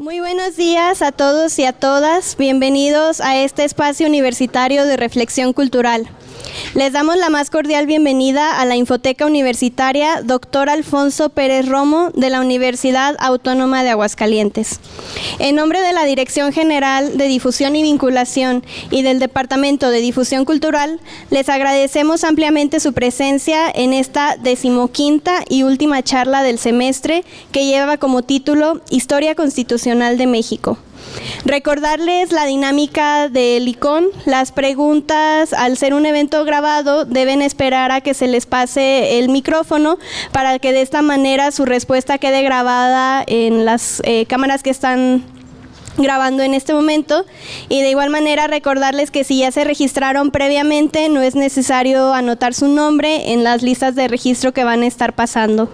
Muy buenos días a todos y a todas. Bienvenidos a este espacio universitario de reflexión cultural. Les damos la más cordial bienvenida a la Infoteca Universitaria Dr. Alfonso Pérez Romo de la Universidad Autónoma de Aguascalientes. En nombre de la Dirección General de Difusión y Vinculación y del Departamento de Difusión Cultural, les agradecemos ampliamente su presencia en esta 15ª y última charla del semestre que lleva como título Historia Constitucional de México. Recordarles la dinámica del ICON. Las preguntas, al ser un evento grabado, deben esperar a que se les pase el micrófono para que de esta manera su respuesta quede grabada en las cámaras que están grabando en este momento. Y de igual manera recordarles que si ya se registraron previamente, no es necesario anotar su nombre en las listas de registro que van a estar pasando.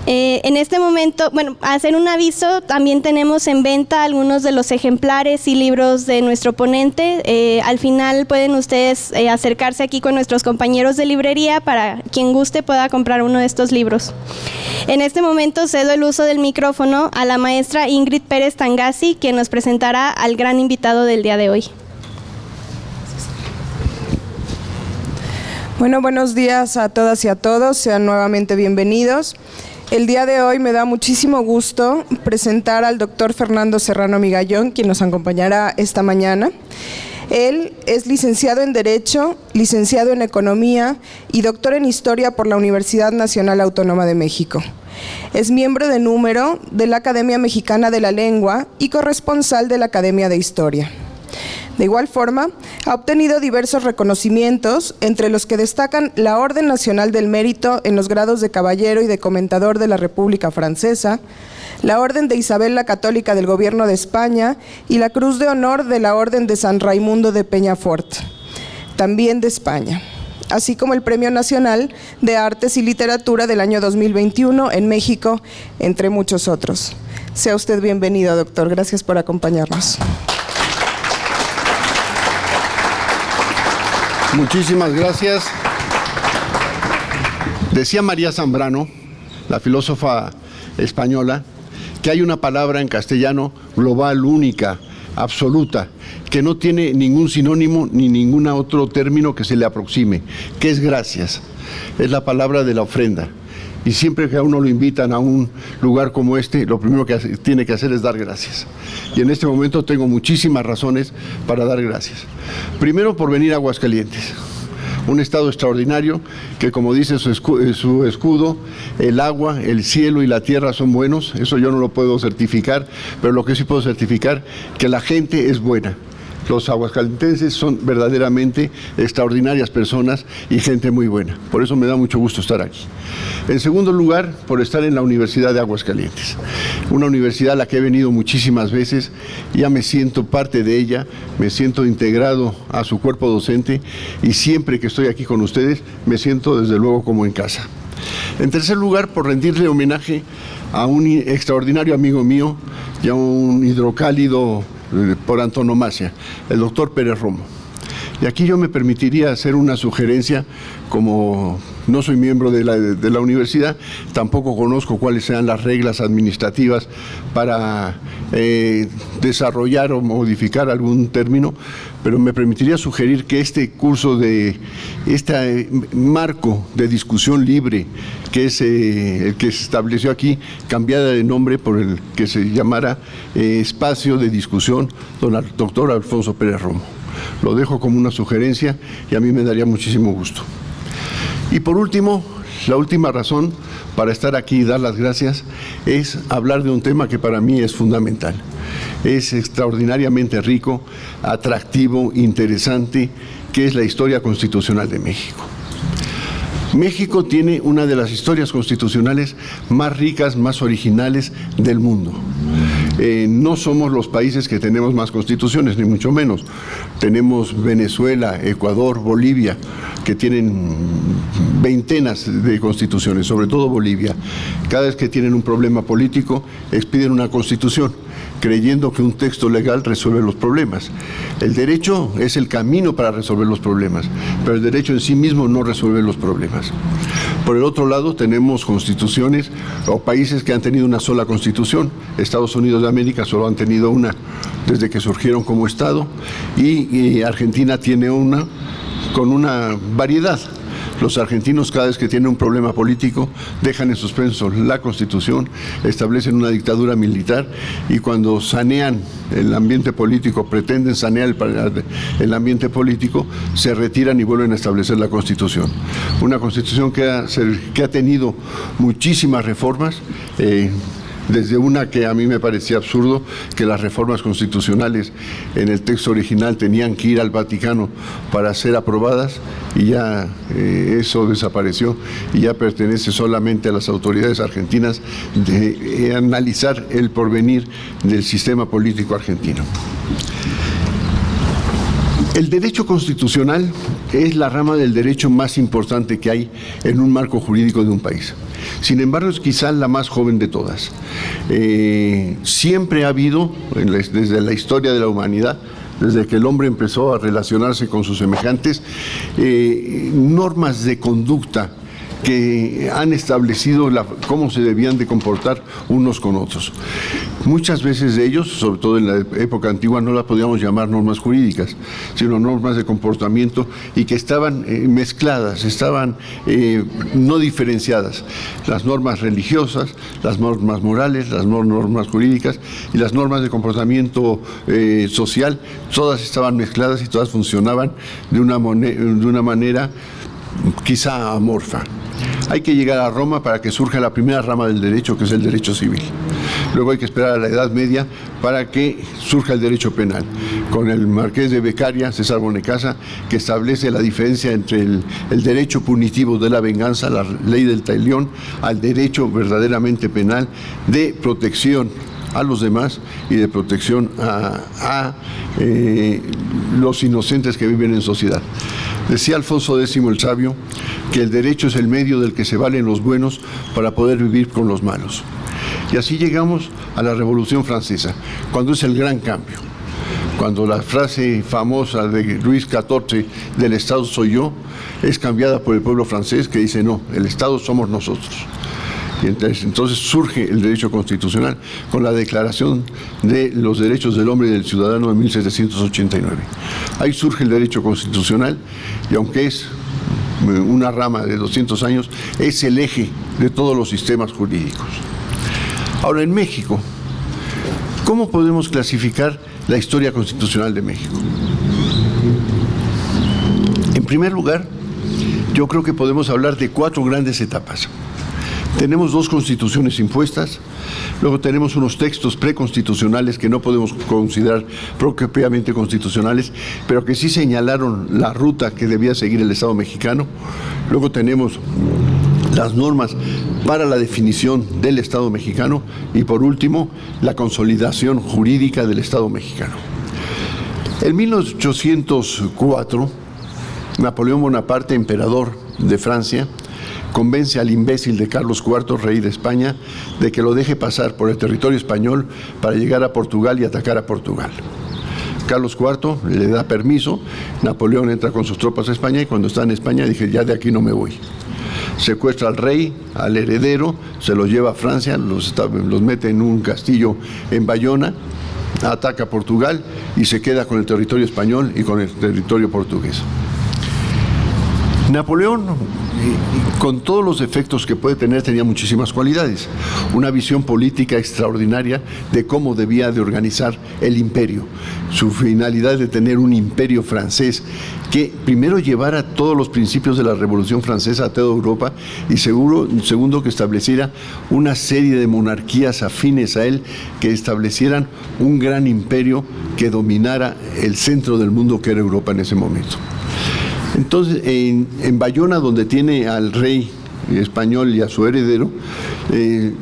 En este momento, hacer un aviso, también tenemos en venta algunos de los ejemplares y libros de nuestro ponente. Al final pueden ustedes acercarse aquí con nuestros compañeros de librería para quien guste pueda comprar uno de estos libros. En este momento cedo el uso del micrófono a la maestra Ingrid Pérez Tangasi, quien nos presentará al gran invitado del día de hoy. Bueno, buenos días a todas y a todos, sean nuevamente bienvenidos. El día de hoy me da muchísimo gusto presentar al doctor Fernando Serrano Migallón, quien nos acompañará esta mañana. Él es licenciado en Derecho, licenciado en Economía y doctor en Historia por la Universidad Nacional Autónoma de México. Es miembro de número de la Academia Mexicana de la Lengua y corresponsal de la Academia de Historia. De igual forma, ha obtenido diversos reconocimientos, entre los que destacan la Orden Nacional del Mérito en los grados de Caballero y de Comentador de la República Francesa, la Orden de Isabel la Católica del Gobierno de España y la Cruz de Honor de la Orden de San Raimundo de Peñafort, también de España, así como el Premio Nacional de Artes y Literatura del año 2021 en México, entre muchos otros. Sea usted bienvenido, doctor. Gracias por acompañarnos. Muchísimas gracias. Decía María Zambrano, la filósofa española, que hay una palabra en castellano global, única, absoluta, que no tiene ningún sinónimo ni ningún otro término que se le aproxime, que es gracias. Es la palabra de la ofrenda. Y siempre que a uno lo invitan a un lugar como este, lo primero que tiene que hacer es dar gracias. Y en este momento tengo muchísimas razones para dar gracias. Primero, por venir a Aguascalientes, un estado extraordinario que, como dice su escudo, el agua, el cielo y la tierra son buenos. Eso yo no lo puedo certificar, pero lo que sí puedo certificar, que la gente es buena. Los aguascalentenses son verdaderamente extraordinarias personas y gente muy buena. Por eso me da mucho gusto estar aquí. En segundo lugar, por estar en la Universidad de Aguascalientes. Una universidad a la que he venido muchísimas veces, ya me siento parte de ella, me siento integrado a su cuerpo docente y siempre que estoy aquí con ustedes me siento desde luego como en casa. En tercer lugar, por rendirle homenaje a un extraordinario amigo mío y a un hidrocálido por antonomasia, el doctor Pérez Romo. Y aquí yo me permitiría hacer una sugerencia, como no soy miembro de la universidad, tampoco conozco cuáles sean las reglas administrativas para desarrollar o modificar algún término, pero me permitiría sugerir que este curso este marco de discusión libre, que es el que se estableció aquí, cambiara de nombre por el que se llamara Espacio de Discusión Doctor Alfonso Pérez Romo. Lo dejo como una sugerencia y a mí me daría muchísimo gusto. Y por último, la última razón para estar aquí y dar las gracias es hablar de un tema que para mí es fundamental. Es extraordinariamente rico, atractivo, interesante, que es la historia constitucional de México. México tiene una de las historias constitucionales más ricas, más originales del mundo. No somos los países que tenemos más constituciones, ni mucho menos. Tenemos Venezuela, Ecuador, Bolivia, que tienen veintenas de constituciones, sobre todo Bolivia. Cada vez que tienen un problema político, expiden una constitución. creyendo que un texto legal resuelve los problemas. El derecho es el camino para resolver los problemas, pero el derecho en sí mismo no resuelve los problemas. Por el otro lado, tenemos constituciones o países que han tenido una sola constitución. Estados Unidos de América solo han tenido una desde que surgieron como Estado, y Argentina tiene una con una variedad. Los argentinos, cada vez que tienen un problema político, dejan en suspenso la Constitución, establecen una dictadura militar, y cuando sanean el ambiente político, pretenden sanear el ambiente político, se retiran y vuelven a establecer la Constitución. Una Constitución que ha tenido muchísimas reformas, desde una que a mí me parecía absurdo, que las reformas constitucionales en el texto original tenían que ir al Vaticano para ser aprobadas, y ya eso desapareció y ya pertenece solamente a las autoridades argentinas de analizar el porvenir del sistema político argentino. El derecho constitucional es la rama del derecho más importante que hay en un marco jurídico de un país. Sin embargo, es quizá la más joven de todas. Siempre ha habido, desde la historia de la humanidad, desde que el hombre empezó a relacionarse con sus semejantes, normas de conducta que han establecido cómo se debían de comportar unos con otros. Muchas veces de ellos, sobre todo en la época antigua, no las podíamos llamar normas jurídicas, sino normas de comportamiento, y que estaban mezcladas, estaban no diferenciadas. Las normas religiosas, las normas morales, las normas jurídicas y las normas de comportamiento social, todas estaban mezcladas y todas funcionaban de una manera quizá amorfa. Hay que llegar a Roma para que surja la primera rama del derecho, que es el derecho civil. Luego hay que esperar a la Edad Media para que surja el derecho penal, con el marqués de Beccaria, César Bonecasa, que establece la diferencia entre el derecho punitivo de la venganza, la ley del talión, al derecho verdaderamente penal de protección a los demás y de protección a los inocentes que viven en sociedad. Decía Alfonso X el Sabio que el derecho es el medio del que se valen los buenos para poder vivir con los malos. Y así llegamos a la Revolución Francesa, cuando es el gran cambio. Cuando la frase famosa de Luis XIV del Estado soy yo es cambiada por el pueblo francés, que dice no, el Estado somos nosotros. Y entonces surge el derecho constitucional con la Declaración de los Derechos del Hombre y del Ciudadano de 1789. Ahí surge el derecho constitucional, y aunque es una rama de 200 años, es el eje de todos los sistemas jurídicos. Ahora, en México, ¿cómo podemos clasificar la historia constitucional de México? En primer lugar, yo creo que podemos hablar de 4 grandes etapas. Tenemos 2 constituciones impuestas, luego tenemos unos textos preconstitucionales que no podemos considerar propiamente constitucionales, pero que sí señalaron la ruta que debía seguir el Estado mexicano. Luego tenemos las normas para la definición del Estado mexicano y, por último, la consolidación jurídica del Estado mexicano. En 1804, Napoleón Bonaparte, emperador de Francia, convence al imbécil de Carlos IV, rey de España, de que lo deje pasar por el territorio español para llegar a Portugal y atacar a Portugal. Carlos IV le da permiso, Napoleón entra con sus tropas a España, y cuando está en España dije, ya de aquí no me voy. Secuestra al rey, al heredero, se los lleva a Francia, los mete en un castillo en Bayona, ataca a Portugal y se queda con el territorio español y con el territorio portugués. Napoleón, con todos los defectos que puede tener, tenía muchísimas cualidades. Una visión política extraordinaria de cómo debía de organizar el imperio. Su finalidad de tener un imperio francés que primero llevara todos los principios de la Revolución Francesa a toda Europa, y segundo, que estableciera una serie de monarquías afines a él, que establecieran un gran imperio que dominara el centro del mundo, que era Europa en ese momento. Entonces, en Bayona, donde tiene al rey español y a su heredero,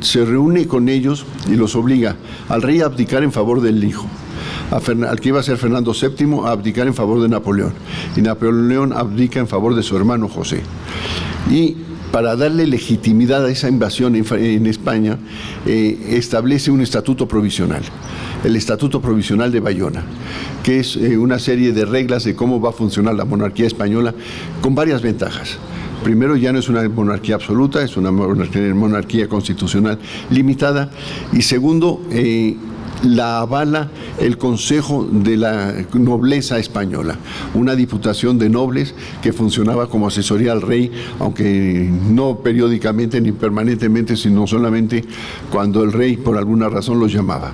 se reúne con ellos y los obliga al rey a abdicar en favor del hijo, al que iba a ser Fernando VII, a abdicar en favor de Napoleón, y Napoleón abdica en favor de su hermano José. Y para darle legitimidad a esa invasión en España, establece un estatuto provisional, el Estatuto Provisional de Bayona, que es una serie de reglas de cómo va a funcionar la monarquía española, con varias ventajas. Primero, ya no es una monarquía absoluta, es una monarquía constitucional limitada. Y segundo, la avala el Consejo de la Nobleza Española, una diputación de nobles que funcionaba como asesoría al rey, aunque no periódicamente ni permanentemente, sino solamente cuando el rey por alguna razón los llamaba.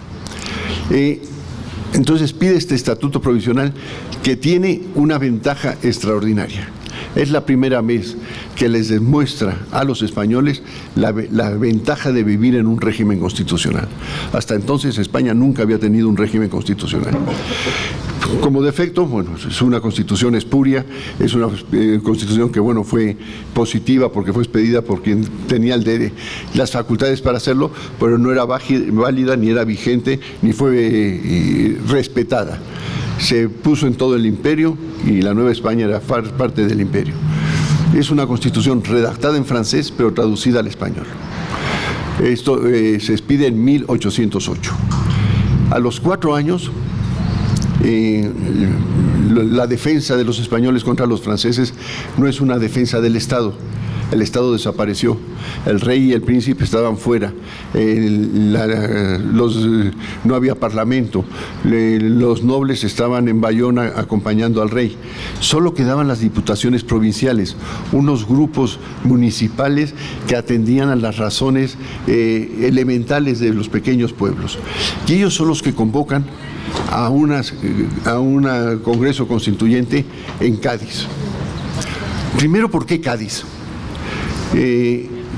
Entonces pide este estatuto provisional que tiene una ventaja extraordinaria. Es la primera vez que les demuestra a los españoles la ventaja de vivir en un régimen constitucional. Hasta entonces España nunca había tenido un régimen constitucional. Como defecto, bueno, es una constitución espuria, es una constitución que, bueno, fue positiva porque fue expedida por quien tenía las facultades para hacerlo, pero no era válida, ni era vigente, ni fue respetada. Se puso en todo el imperio y la Nueva España era parte del imperio. Es una constitución redactada en francés, pero traducida al español. Esto se expide en 1808. A los 4 años, la defensa de los españoles contra los franceses no es una defensa del Estado. El Estado desapareció, el rey y el príncipe estaban fuera, no había parlamento, los nobles estaban en Bayona acompañando al rey. Solo quedaban las diputaciones provinciales, unos grupos municipales que atendían a las razones elementales de los pequeños pueblos. Y ellos son los que convocan a un congreso constituyente en Cádiz. Primero, ¿por qué Cádiz?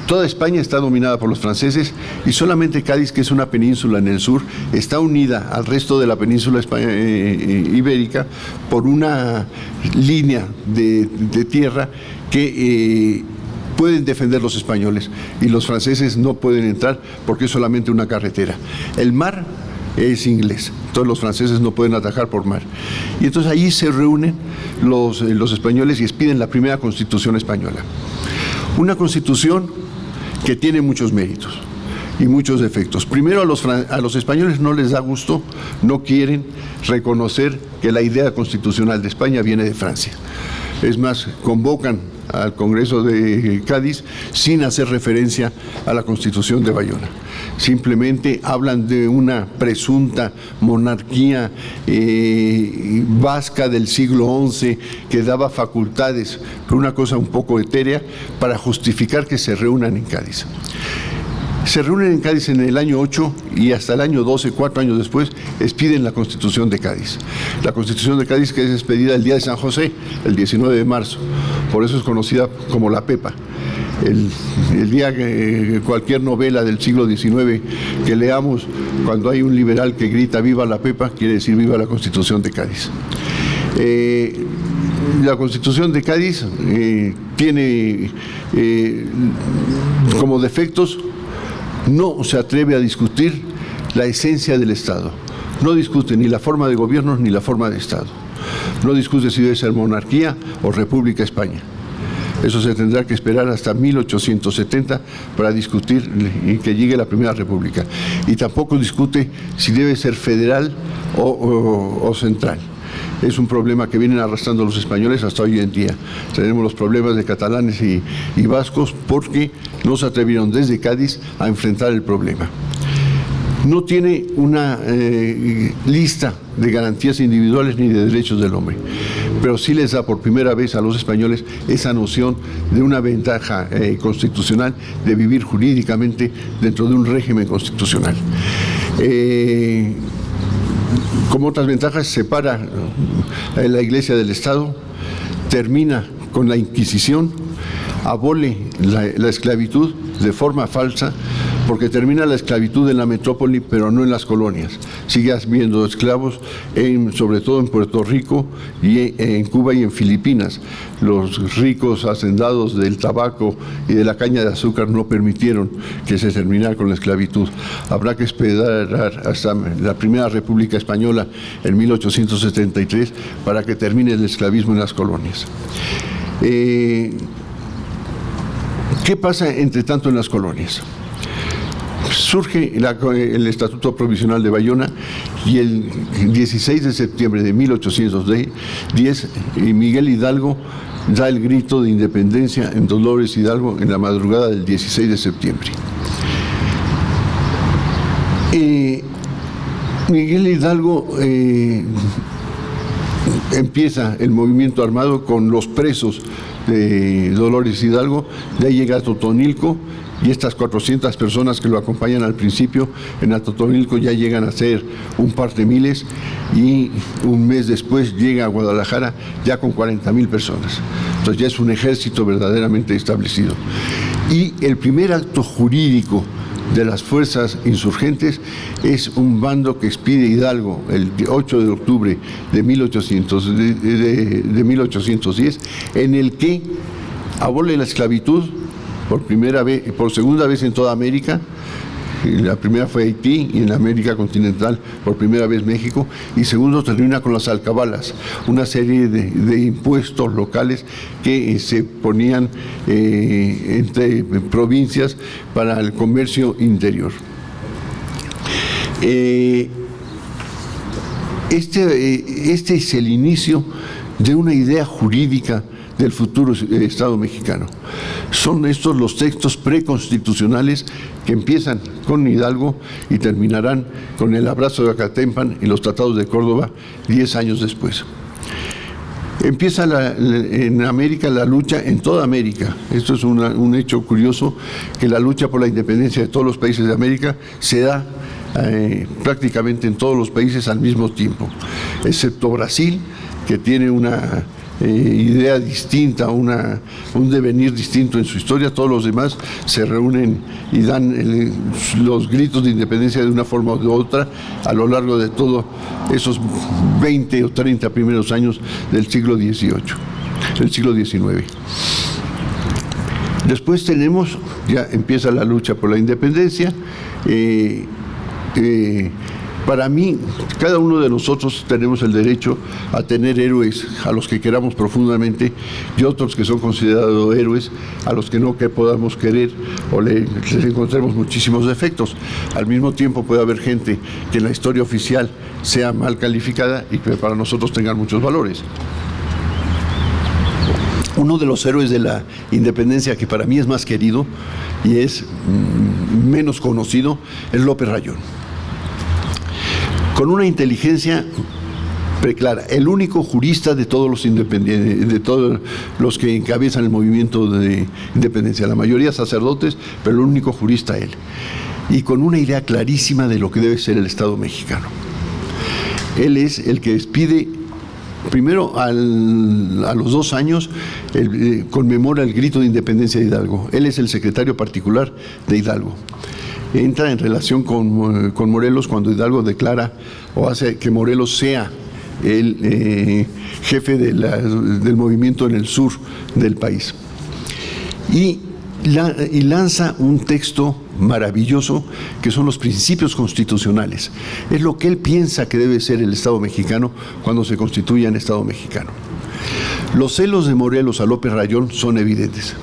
Toda España está dominada por los franceses y solamente Cádiz, que es una península en el sur, está unida al resto de la península ibérica por una línea de tierra que pueden defender los españoles, y los franceses no pueden entrar porque es solamente una carretera. El mar es inglés, todos los franceses no pueden atacar por mar. Y entonces ahí se reúnen los españoles y expiden la primera constitución española. Una constitución que tiene muchos méritos y muchos defectos. Primero, a los españoles no les da gusto, no quieren reconocer que la idea constitucional de España viene de Francia. Es más, convocan al Congreso de Cádiz sin hacer referencia a la Constitución de Bayona. Simplemente hablan de una presunta monarquía vasca del siglo XI que daba facultades, pero una cosa un poco etérea, para justificar que se reúnan en Cádiz. Se reúnen en Cádiz en el año 8 y hasta el año 12, 4 años después, expiden la Constitución de Cádiz. La Constitución de Cádiz, que es expedida el día de San José, el 19 de marzo. Por eso es conocida como la Pepa. El día que cualquier novela del siglo XIX que leamos, cuando hay un liberal que grita "viva la Pepa", quiere decir viva la Constitución de Cádiz. La Constitución de Cádiz tiene como defectos: no se atreve a discutir la esencia del Estado. No discute ni la forma de gobierno ni la forma de Estado. No discute si debe ser monarquía o República España. Eso se tendrá que esperar hasta 1870 para discutir y que llegue la Primera República. Y tampoco discute si debe ser federal o central. Es un problema que vienen arrastrando los españoles hasta hoy en día. Tenemos los problemas de catalanes y vascos porque no se atrevieron desde Cádiz a enfrentar el problema. No tiene una lista de garantías individuales ni de derechos del hombre, pero sí les da por primera vez a los españoles esa noción de una ventaja constitucional de vivir jurídicamente dentro de un régimen constitucional. Como otras ventajas, separa la Iglesia del Estado, termina con la Inquisición, abole la esclavitud de forma falsa, porque termina la esclavitud en la metrópoli, pero no en las colonias. Sigue habiendo esclavos, sobre todo en Puerto Rico, y en Cuba y en Filipinas. Los ricos hacendados del tabaco y de la caña de azúcar no permitieron que se terminara con la esclavitud. Habrá que esperar hasta la Primera República Española en 1873 para que termine el esclavismo en las colonias. ¿Qué pasa entre tanto en las colonias? Surge el Estatuto Provisional de Bayona y el 16 de septiembre de 1810 Miguel Hidalgo da el grito de independencia en Dolores Hidalgo en la madrugada del 16 de septiembre. Miguel Hidalgo empieza el movimiento armado con los presos de Dolores Hidalgo, de ahí llega a Totonilco, y estas 400 personas que lo acompañan al principio en Atotonilco ya llegan a ser un par de miles, y un mes después llega a Guadalajara ya con 40,000 personas. Entonces ya es un ejército verdaderamente establecido. Y el primer acto jurídico de las fuerzas insurgentes es un bando que expide Hidalgo el 8 de octubre de 1810, en el que abole la esclavitud por segunda vez en toda América. La primera fue Haití, y en América continental por primera vez México, y segundo termina con las alcabalas, una serie de impuestos locales que se ponían entre provincias para el comercio interior. Este es el inicio de una idea jurídica del futuro Estado mexicano. Son estos los textos preconstitucionales que empiezan con Hidalgo y terminarán con el abrazo de Acatempan y los tratados de Córdoba 10 años después. Empieza en América la lucha, en toda América. Esto es un hecho curioso, que la lucha por la independencia de todos los países de América se da prácticamente en todos los países al mismo tiempo, excepto Brasil, que tiene una idea distinta, un devenir distinto en su historia. Todos los demás se reúnen y dan los gritos de independencia de una forma u otra a lo largo de todos esos 20 o 30 primeros años del siglo XIX. Después ya empieza la lucha por la independencia. Para mí, cada uno de nosotros tenemos el derecho a tener héroes a los que queramos profundamente, y otros que son considerados héroes a los que no podamos querer o les encontremos muchísimos defectos. Al mismo tiempo puede haber gente que en la historia oficial sea mal calificada y que para nosotros tengan muchos valores. Uno de los héroes de la independencia que para mí es más querido y es menos conocido es López Rayón. Con una inteligencia preclara, el único jurista de todos los independientes, de todos los que encabezan el movimiento de independencia, la mayoría sacerdotes, pero el único jurista él, y con una idea clarísima de lo que debe ser el Estado mexicano. Él es el que despide, primero a los 2 años, conmemora el grito de independencia de Hidalgo. Él es el secretario particular de Hidalgo. Entra en relación con Morelos cuando Hidalgo declara o hace que Morelos sea el jefe del movimiento en el sur del país. Y lanza un texto maravilloso que son los principios constitucionales. Es lo que él piensa que debe ser el Estado mexicano cuando se constituya en Estado mexicano. Los celos de Morelos a López Rayón son evidentes.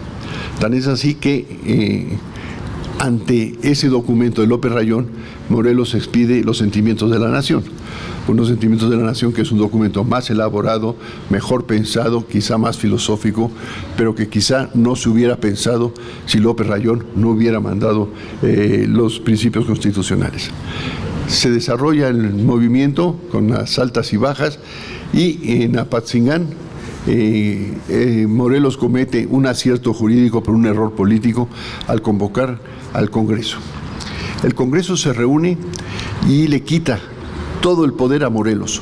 Tan es así que ante ese documento de López Rayón, Morelos expide los sentimientos de la nación. Unos sentimientos de la nación que es un documento más elaborado, mejor pensado, quizá más filosófico, pero que quizá no se hubiera pensado si López Rayón no hubiera mandado los principios constitucionales. Se desarrolla el movimiento con las altas y bajas, y en Apatzingán Morelos comete un acierto jurídico por un error político al convocar al Congreso. El Congreso se reúne y le quita todo el poder a Morelos.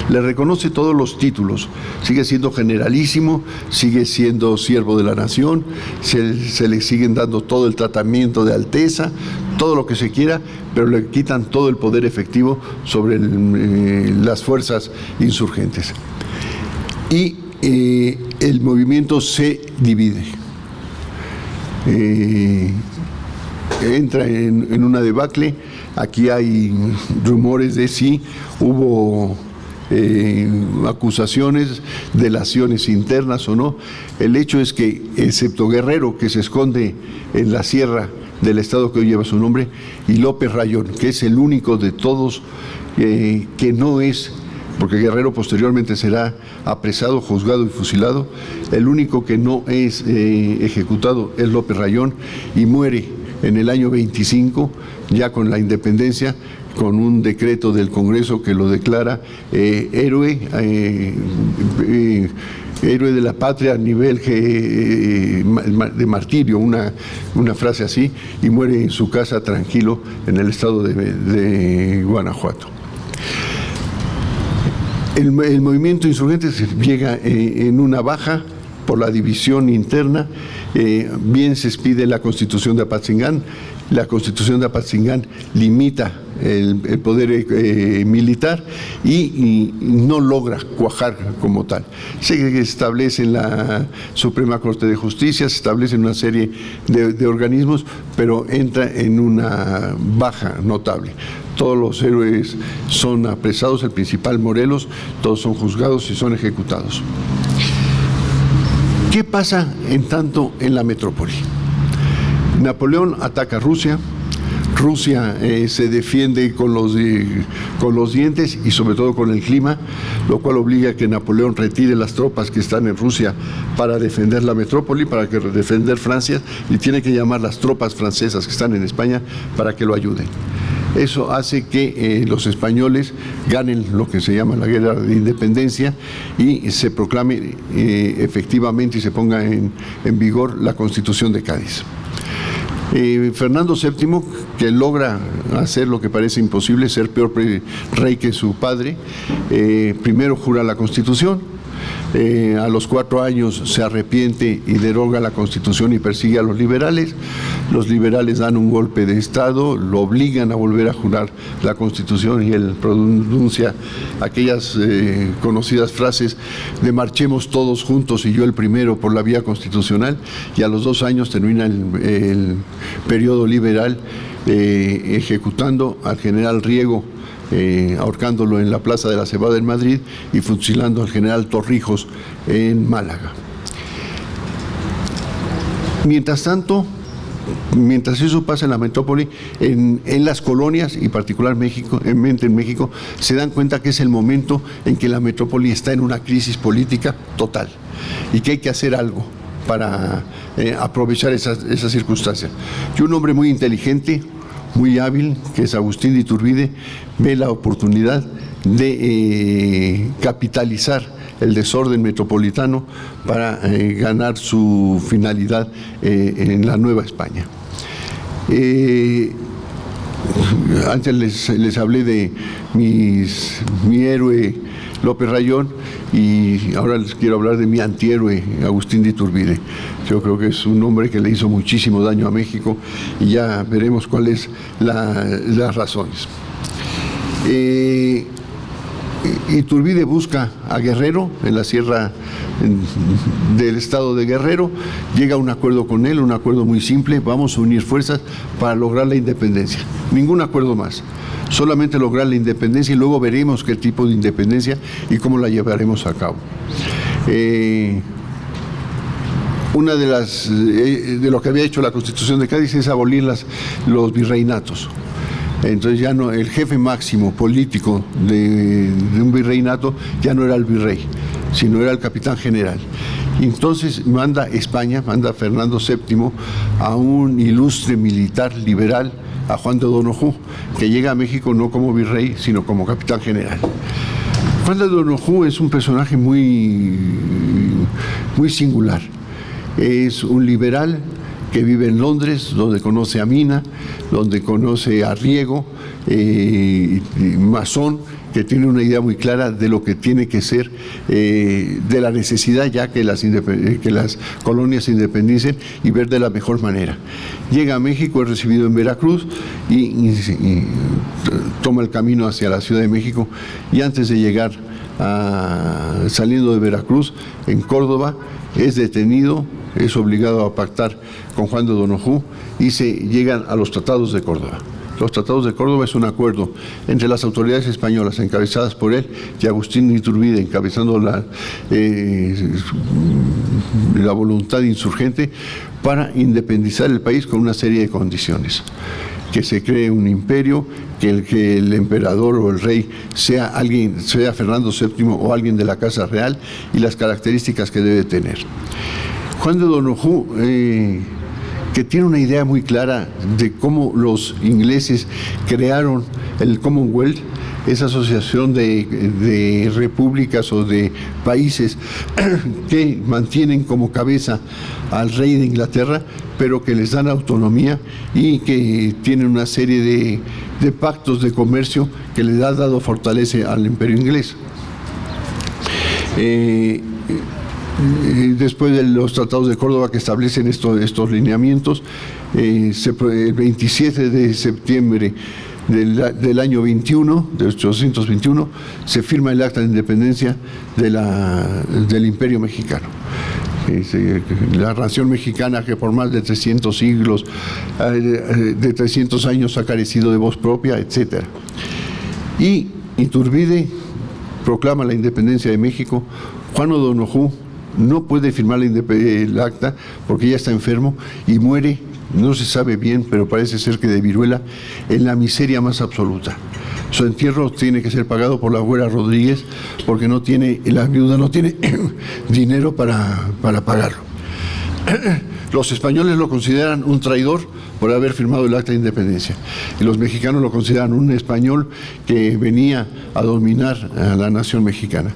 Le reconoce todos los títulos, sigue siendo generalísimo, sigue siendo siervo de la nación, se le siguen dando todo el tratamiento de alteza, todo lo que se quiera, pero le quitan todo el poder efectivo sobre las fuerzas insurgentes. Y el movimiento se divide. Entra en una debacle. Aquí hay rumores de si hubo acusaciones, delaciones internas o no. El hecho es que, excepto Guerrero, que se esconde en la sierra del estado que hoy lleva su nombre, y López Rayón, que es el único de todos que no es, porque Guerrero posteriormente será apresado, juzgado y fusilado, el único que no es ejecutado es López Rayón, y muere en el año 25, ya con la independencia, con un decreto del Congreso que lo declara héroe de la patria a nivel de martirio, una frase así, y muere en su casa tranquilo en el estado de Guanajuato. El movimiento insurgente llega en una baja por la división interna. Bien se expide la Constitución de Apatzingán. La Constitución de Apatzingán limita el poder militar y no logra cuajar como tal. Se establece en la Suprema Corte de Justicia, se establecen una serie de organismos, pero entra en una baja notable. Todos los héroes son apresados, el principal Morelos, todos son juzgados y son ejecutados. ¿Qué pasa en tanto en la metrópoli? Napoleón ataca a Rusia. Rusia se defiende con los dientes y sobre todo con el clima, lo cual obliga a que Napoleón retire las tropas que están en Rusia para defender la metrópoli, para defender Francia, y tiene que llamar las tropas francesas que están en España para que lo ayuden. Eso hace que los españoles ganen lo que se llama la guerra de independencia y se proclame efectivamente y se ponga en vigor la Constitución de Cádiz. Fernando VII, que logra hacer lo que parece imposible, ser peor rey que su padre, primero jura la Constitución. A los 4 años se arrepiente y deroga la Constitución y persigue a los liberales. Los liberales dan un golpe de Estado, lo obligan a volver a jurar la Constitución y él pronuncia aquellas conocidas frases de marchemos todos juntos y yo el primero por la vía constitucional, y a los 2 años termina el periodo liberal ejecutando al general Riego, ahorcándolo en la Plaza de la Cebada en Madrid y fusilando al general Torrijos en Málaga. Mientras tanto, mientras eso pasa en la metrópoli, en las colonias y particularmente en México, se dan cuenta que es el momento en que la metrópoli está en una crisis política total y que hay que hacer algo para aprovechar esa circunstancia. Y un hombre muy inteligente, muy hábil, que es Agustín de Iturbide, ve la oportunidad de capitalizar el desorden metropolitano para ganar su finalidad en la Nueva España. Antes les hablé de mi héroe López Rayón y ahora les quiero hablar de mi antihéroe Agustín de Iturbide. Yo creo que es un hombre que le hizo muchísimo daño a México y ya veremos cuáles las razones. Iturbide busca a Guerrero en la sierra del estado de Guerrero, llega a un acuerdo con él, un acuerdo muy simple: vamos a unir fuerzas para lograr la independencia. Ningún acuerdo más, solamente lograr la independencia y luego veremos qué tipo de independencia y cómo la llevaremos a cabo. Una de lo que había hecho la Constitución de Cádiz es abolir los virreinatos. Entonces ya no, el jefe máximo político de un virreinato ya no era el virrey, sino era el capitán general. Y entonces manda Fernando VII a un ilustre militar liberal, a Juan de Donojú, que llega a México no como virrey, sino como capitán general. Juan de Donojú es un personaje muy singular. Es un liberal que vive en Londres, donde conoce a Mina, donde conoce a Riego, masón, que tiene una idea muy clara de lo que tiene que ser, de la necesidad ya que las colonias se independicen y ver de la mejor manera. Llega a México, es recibido en Veracruz y toma el camino hacia la Ciudad de México, y antes de llegar saliendo de Veracruz, en Córdoba, es detenido, es obligado a pactar con Juan de Donojú y se llegan a los tratados de Córdoba. Los tratados de Córdoba es un acuerdo entre las autoridades españolas encabezadas por él y Agustín Iturbide encabezando la voluntad insurgente para independizar el país con una serie de condiciones. Que se cree un imperio, que el emperador o el rey sea Fernando VII o alguien de la Casa Real y las características que debe tener. Juan de Donojú, que tiene una idea muy clara de cómo los ingleses crearon el Commonwealth, esa asociación de repúblicas o de países que mantienen como cabeza al rey de Inglaterra, pero que les dan autonomía y que tienen una serie de pactos de comercio que les ha dado fortaleza al imperio inglés. Después de los tratados de Córdoba que establecen estos lineamientos, el 27 de septiembre del año 21, de 1821, se firma el Acta de Independencia del Imperio Mexicano. La nación mexicana que por más de 300 siglos, de 300 años ha carecido de voz propia, etc. Y Iturbide proclama la independencia de México. Juan O'Donoghue no puede firmar el acta porque ya está enfermo y muere, no se sabe bien, pero parece ser que de viruela, en la miseria más absoluta. Su entierro tiene que ser pagado por la Güera Rodríguez porque la viuda no tiene dinero para pagarlo. Los españoles lo consideran un traidor por haber firmado el Acta de Independencia y los mexicanos lo consideran un español que venía a dominar a la nación mexicana.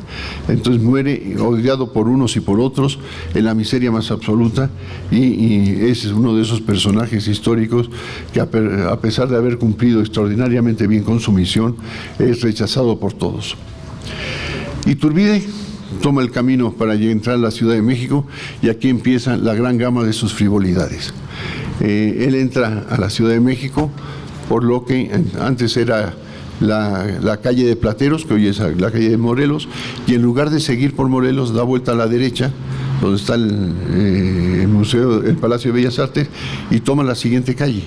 Entonces muere odiado por unos y por otros en la miseria más absoluta y ese es uno de esos personajes históricos que a pesar de haber cumplido extraordinariamente bien con su misión es rechazado por todos. Iturbide toma el camino para entrar a la Ciudad de México y aquí empieza la gran gama de sus frivolidades. Él entra a la Ciudad de México por lo que antes era la calle de Plateros, que hoy es la calle de Morelos, y en lugar de seguir por Morelos da vuelta a la derecha, donde está el Palacio de Bellas Artes, y toma la siguiente calle,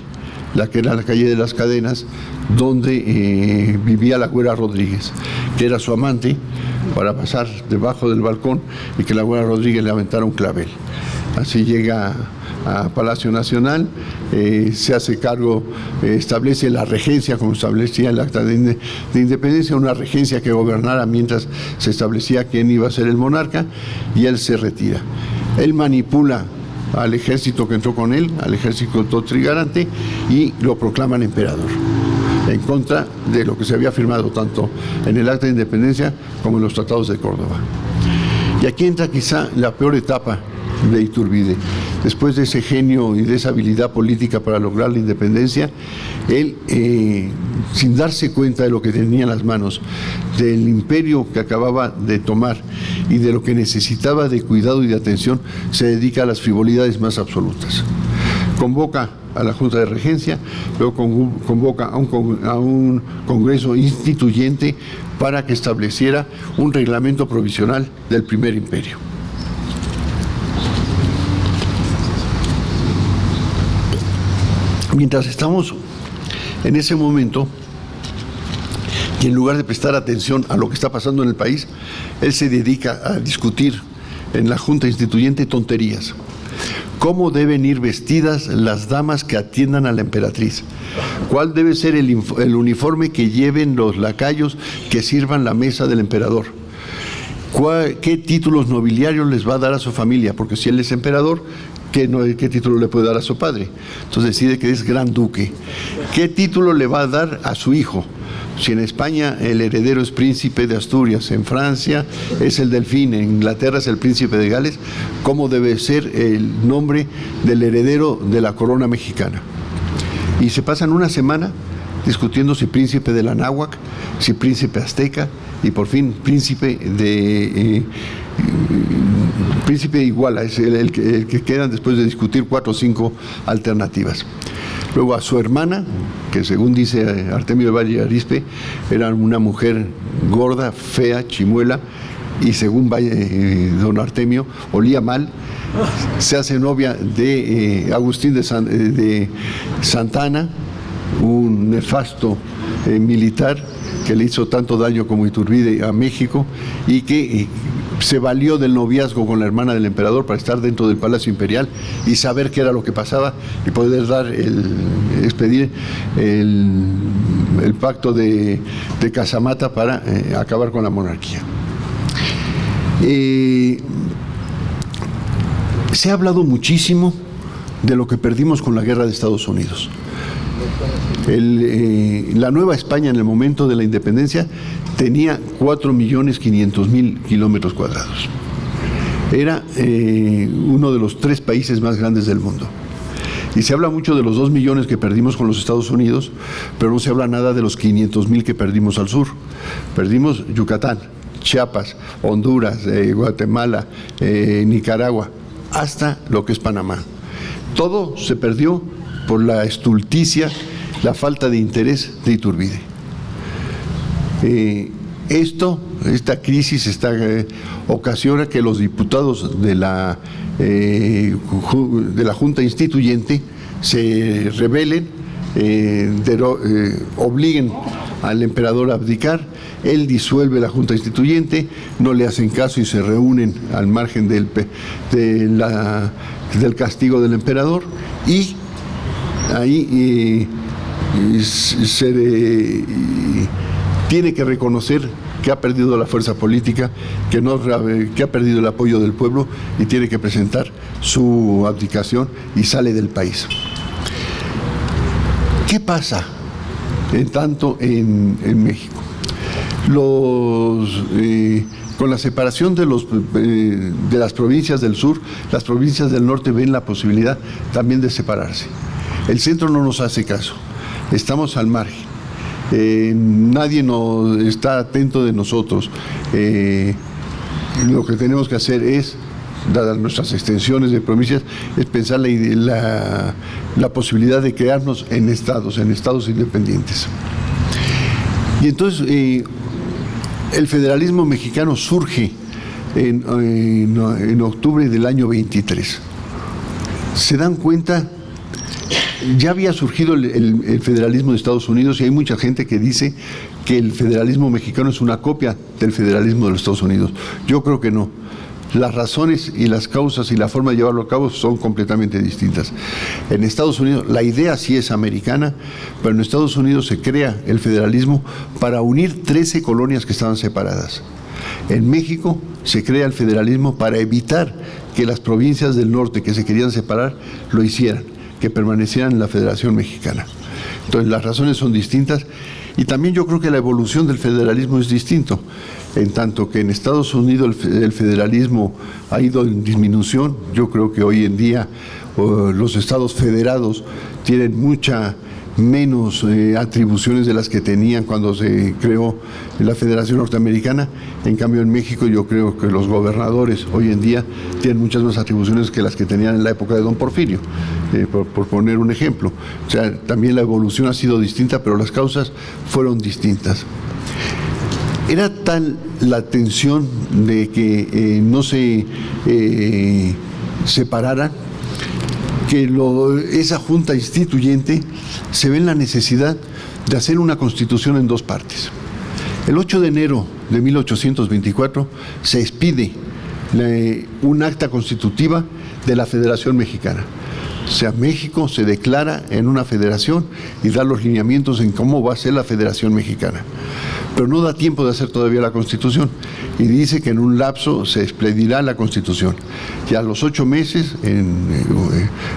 la que era la calle de las Cadenas, donde vivía la Güera Rodríguez, que era su amante, para pasar debajo del balcón y que la Güera Rodríguez le aventara un clavel. Así llega a Palacio Nacional, se hace cargo, establece la regencia, como establecía el Acta de Independencia, una regencia que gobernara mientras se establecía quién iba a ser el monarca, y él se retira. Él manipula al ejército que entró con él, al ejército trigarante, y lo proclaman emperador, en contra de lo que se había firmado tanto en el Acta de Independencia como en los tratados de Córdoba. Y aquí entra quizá la peor etapa de Iturbide. Después de ese genio y de esa habilidad política para lograr la independencia, él, sin darse cuenta de lo que tenía en las manos, del imperio que acababa de tomar y de lo que necesitaba de cuidado y de atención, se dedica a las frivolidades más absolutas. Convoca a la Junta de Regencia, luego convoca a un Congreso instituyente para que estableciera un reglamento provisional del primer imperio. Mientras estamos en ese momento, y en lugar de prestar atención a lo que está pasando en el país, él se dedica a discutir en la Junta Instituyente tonterías. ¿Cómo deben ir vestidas las damas que atiendan a la emperatriz? ¿Cuál debe ser el uniforme que lleven los lacayos que sirvan la mesa del emperador? ¿Qué títulos nobiliarios les va a dar a su familia? Porque si él es emperador, ¿qué título le puede dar a su padre? Entonces decide que es gran duque. ¿Qué título le va a dar a su hijo? Si en España el heredero es príncipe de Asturias, en Francia es el delfín, en Inglaterra es el príncipe de Gales, ¿cómo debe ser el nombre del heredero de la corona mexicana? Y se pasan una semana discutiendo si príncipe de la náhuac, si príncipe azteca y por fin príncipe de Iguala, es el que quedan después de discutir 4 o 5 alternativas. Luego a su hermana, que según dice Artemio de Valle Arizpe, era una mujer gorda, fea, chimuela, y según don Artemio, olía mal, se hace novia de Agustín de Santana, un nefasto militar que le hizo tanto daño como Iturbide a México y que se valió del noviazgo con la hermana del emperador para estar dentro del Palacio Imperial y saber qué era lo que pasaba y poder expedir el pacto de Casamata para acabar con la monarquía. Se ha hablado muchísimo de lo que perdimos con la guerra de Estados Unidos. La Nueva España en el momento de la independencia tenía 4.500.000 kilómetros cuadrados. Era uno de los 3 países más grandes del mundo. Y se habla mucho de los 2 millones que perdimos con los Estados Unidos, pero no se habla nada de los 500.000 que perdimos al sur. Perdimos Yucatán, Chiapas, Honduras, Guatemala, Nicaragua, hasta lo que es Panamá. Todo se perdió por la estulticia, la falta de interés de Iturbide. Esta crisis ocasiona que los diputados de la Junta Instituyente se rebelen, obliguen al emperador a abdicar. Él disuelve la Junta Instituyente, no le hacen caso y se reúnen al margen del castigo del emperador, y ahí tiene que reconocer que ha perdido la fuerza política, que ha perdido el apoyo del pueblo y tiene que presentar su abdicación y sale del país. ¿Qué pasa en México? Con la separación de las provincias del sur, las provincias del norte ven la posibilidad también de separarse. El centro no nos hace caso, estamos al margen, nadie está atento de nosotros. Lo que tenemos que hacer es, dadas nuestras extensiones de provincias, es pensar la posibilidad de crearnos en estados independientes. Y entonces el federalismo mexicano surge en octubre del año 23. Se dan cuenta, ya había surgido el federalismo de Estados Unidos, y hay mucha gente que dice que el federalismo mexicano es una copia del federalismo de los Estados Unidos. Yo creo que no. Las razones y las causas y la forma de llevarlo a cabo son completamente distintas. En Estados Unidos la idea sí es americana, pero en Estados Unidos se crea el federalismo para unir 13 colonias que estaban separadas. En México se crea el federalismo para evitar que las provincias del norte que se querían separar lo hicieran, que permanecieran en la Federación Mexicana. Entonces las razones son distintas, y también yo creo que la evolución del federalismo es distinto, en tanto que en Estados Unidos el federalismo ha ido en disminución. Yo creo que hoy en día los estados federados tienen mucha menos atribuciones de las que tenían cuando se creó la Federación Norteamericana. En cambio en México yo creo que los gobernadores hoy en día tienen muchas más atribuciones que las que tenían en la época de Don Porfirio, por poner un ejemplo. O sea, también la evolución ha sido distinta, pero las causas fueron distintas. Era tal la tensión de que no se separaran, que esa junta instituyente se ve en la necesidad de hacer una constitución en 2 partes. El 8 de enero de 1824 se expide un acta constitutiva de la Federación Mexicana. O sea, México se declara en una federación y da los lineamientos en cómo va a ser la Federación Mexicana. Pero no da tiempo de hacer todavía la Constitución, y dice que en un lapso se expedirá la Constitución. Ya a los 8 meses,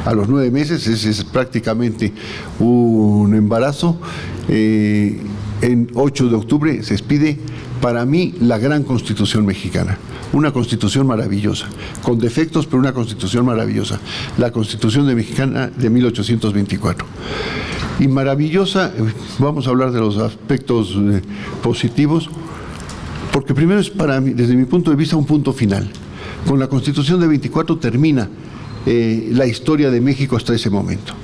a los 9 meses, es prácticamente un embarazo. En 8 de octubre se expide, para mí, la gran Constitución mexicana. Una Constitución maravillosa, con defectos, pero una Constitución maravillosa. La Constitución Mexicana de 1824. Y maravillosa, vamos a hablar de los aspectos positivos, porque primero es para mí, desde mi punto de vista, un punto final. Con la Constitución de 24 termina la historia de México hasta ese momento.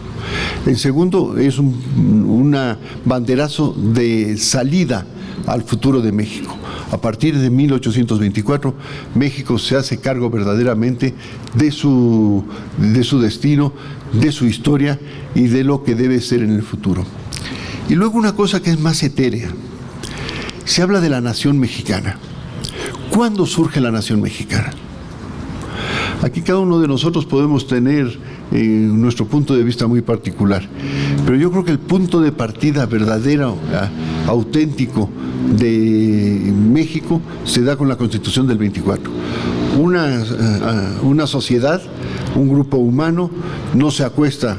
En segundo, es un banderazo de salida al futuro de México. A partir de 1824, México se hace cargo verdaderamente de su destino, de su historia y de lo que debe ser en el futuro. Y luego una cosa que es más etérea. Se habla de la nación mexicana. ¿Cuándo surge la nación mexicana? Aquí cada uno de nosotros podemos tener nuestro punto de vista muy particular, pero yo creo que el punto de partida verdadero, auténtico de México se da con la Constitución del 24. Una sociedad, un grupo humano, no se acuesta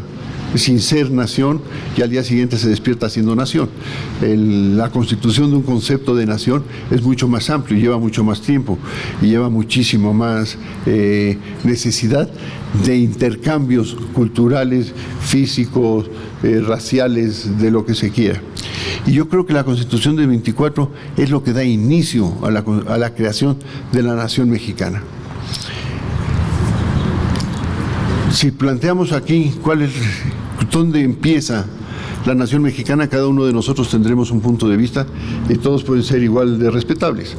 sin ser nación y al día siguiente se despierta siendo nación. La constitución de un concepto de nación es mucho más amplio y lleva mucho más tiempo y lleva muchísimo más necesidad de intercambios culturales, físicos, raciales, de lo que se quiera. Y yo creo que la Constitución del 24 es lo que da inicio a la creación de la nación mexicana. Si planteamos aquí dónde empieza la nación mexicana, cada uno de nosotros tendremos un punto de vista y todos pueden ser igual de respetables.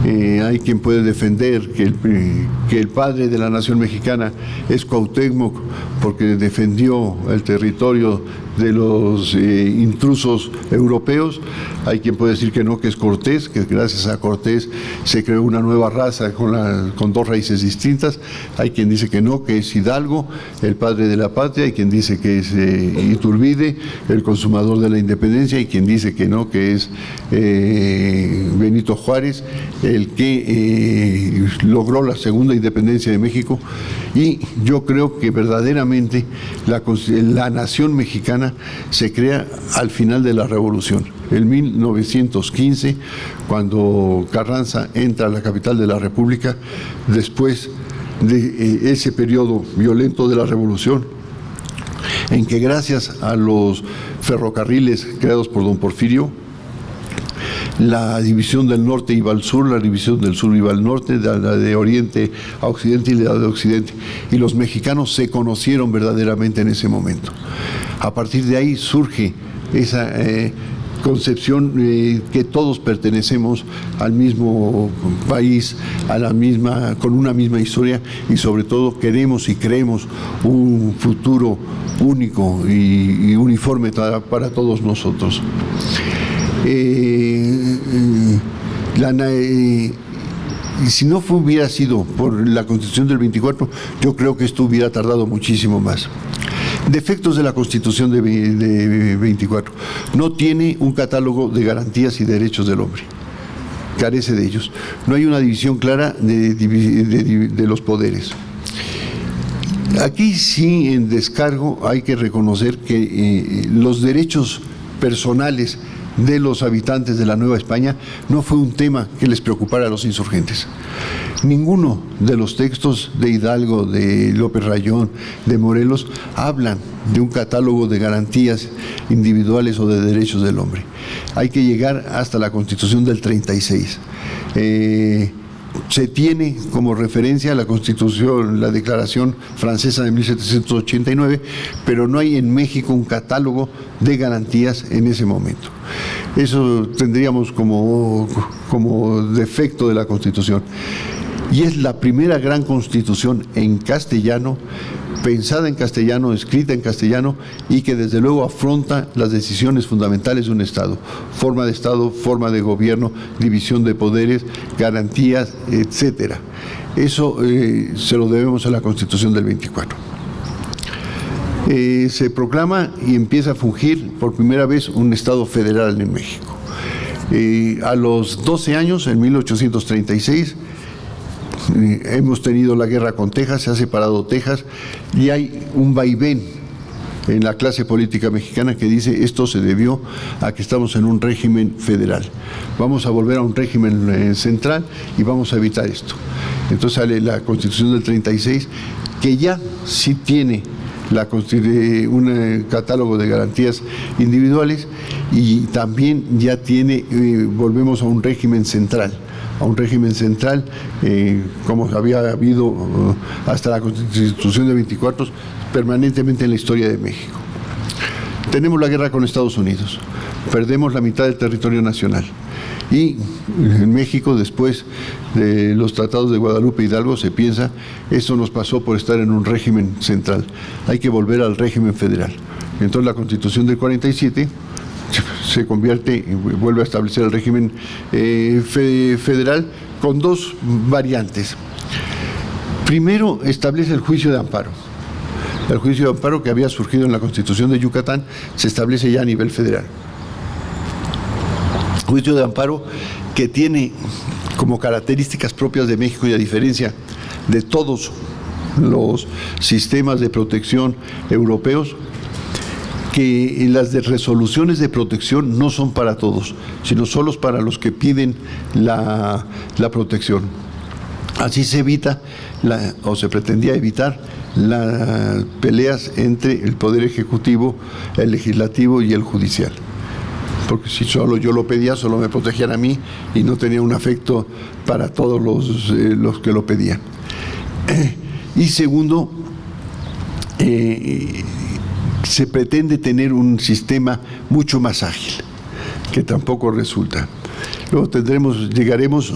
Hay quien puede defender que el padre de la nación mexicana es Cuauhtémoc porque defendió el territorio de los intrusos europeos. Hay quien puede decir que no, que es Cortés, que gracias a Cortés se creó una nueva raza con dos raíces distintas. Hay quien dice que no, que es Hidalgo, el padre de la patria. Hay quien dice que es Iturbide, el consumador de la independencia. Y quien dice que no, que es Benito Juárez, el que logró la segunda independencia de México. Y yo creo que verdaderamente la nación mexicana se crea al final de la Revolución, en 1915, cuando Carranza entra a la capital de la República, después de ese periodo violento de la Revolución, en que gracias a los ferrocarriles creados por don Porfirio, la división del norte iba al sur, la división del sur iba al norte, la de oriente a occidente y la de occidente. Y los mexicanos se conocieron verdaderamente en ese momento. A partir de ahí surge esa concepción que todos pertenecemos al mismo país, con una misma historia y sobre todo queremos y creemos un futuro único y uniforme para todos nosotros. Si no hubiera sido por la Constitución del 24, yo creo que esto hubiera tardado muchísimo más. Defectos de la Constitución de 24. No tiene un catálogo de garantías y derechos del hombre. Carece de ellos. No hay una división clara de los poderes. Aquí sí, en descargo, hay que reconocer que los derechos personales de los habitantes de la Nueva España no fue un tema que les preocupara a los insurgentes. Ninguno de los textos de Hidalgo, de López Rayón, de Morelos, hablan de un catálogo de garantías individuales o de derechos del hombre. Hay que llegar hasta la Constitución del 36. Se tiene como referencia la Constitución, la Declaración Francesa de 1789, pero no hay en México un catálogo de garantías en ese momento. Eso tendríamos como defecto de la Constitución. Y es la primera gran Constitución en castellano, pensada en castellano, escrita en castellano y que desde luego afronta las decisiones fundamentales de un Estado. Forma de Estado, forma de gobierno, división de poderes, garantías, etcétera. Eso se lo debemos a la Constitución del 24. Se proclama y empieza a fungir por primera vez un Estado federal en México. A los 12 años, en 1836, hemos tenido la guerra con Texas, se ha separado Texas y hay un vaivén en la clase política mexicana que dice esto se debió a que estamos en un régimen federal. Vamos a volver a un régimen central y vamos a evitar esto. Entonces sale la Constitución del 36 que ya sí tiene un catálogo de garantías individuales y también ya tiene, volvemos a un régimen central. Como había habido hasta la Constitución de 24, permanentemente en la historia de México. Tenemos la guerra con Estados Unidos, perdemos la mitad del territorio nacional. Y en México, después de los tratados de Guadalupe Hidalgo, se piensa, eso nos pasó por estar en un régimen central. Hay que volver al régimen federal. Entonces la Constitución del 47 se convierte, vuelve a establecer el régimen federal con dos variantes. Primero, establece el juicio de amparo. El juicio de amparo que había surgido en la Constitución de Yucatán se establece ya a nivel federal. Juicio de amparo que tiene como características propias de México, y a diferencia de todos los sistemas de protección europeos, que las resoluciones de protección no son para todos, sino solo para los que piden la protección. Así se evita, o se pretendía evitar, las peleas entre el Poder Ejecutivo, el Legislativo y el Judicial. Porque si solo yo lo pedía, solo me protegían a mí y no tenía un afecto para todos los que lo pedían. Y segundo, se pretende tener un sistema mucho más ágil, que tampoco resulta. Luego llegaremos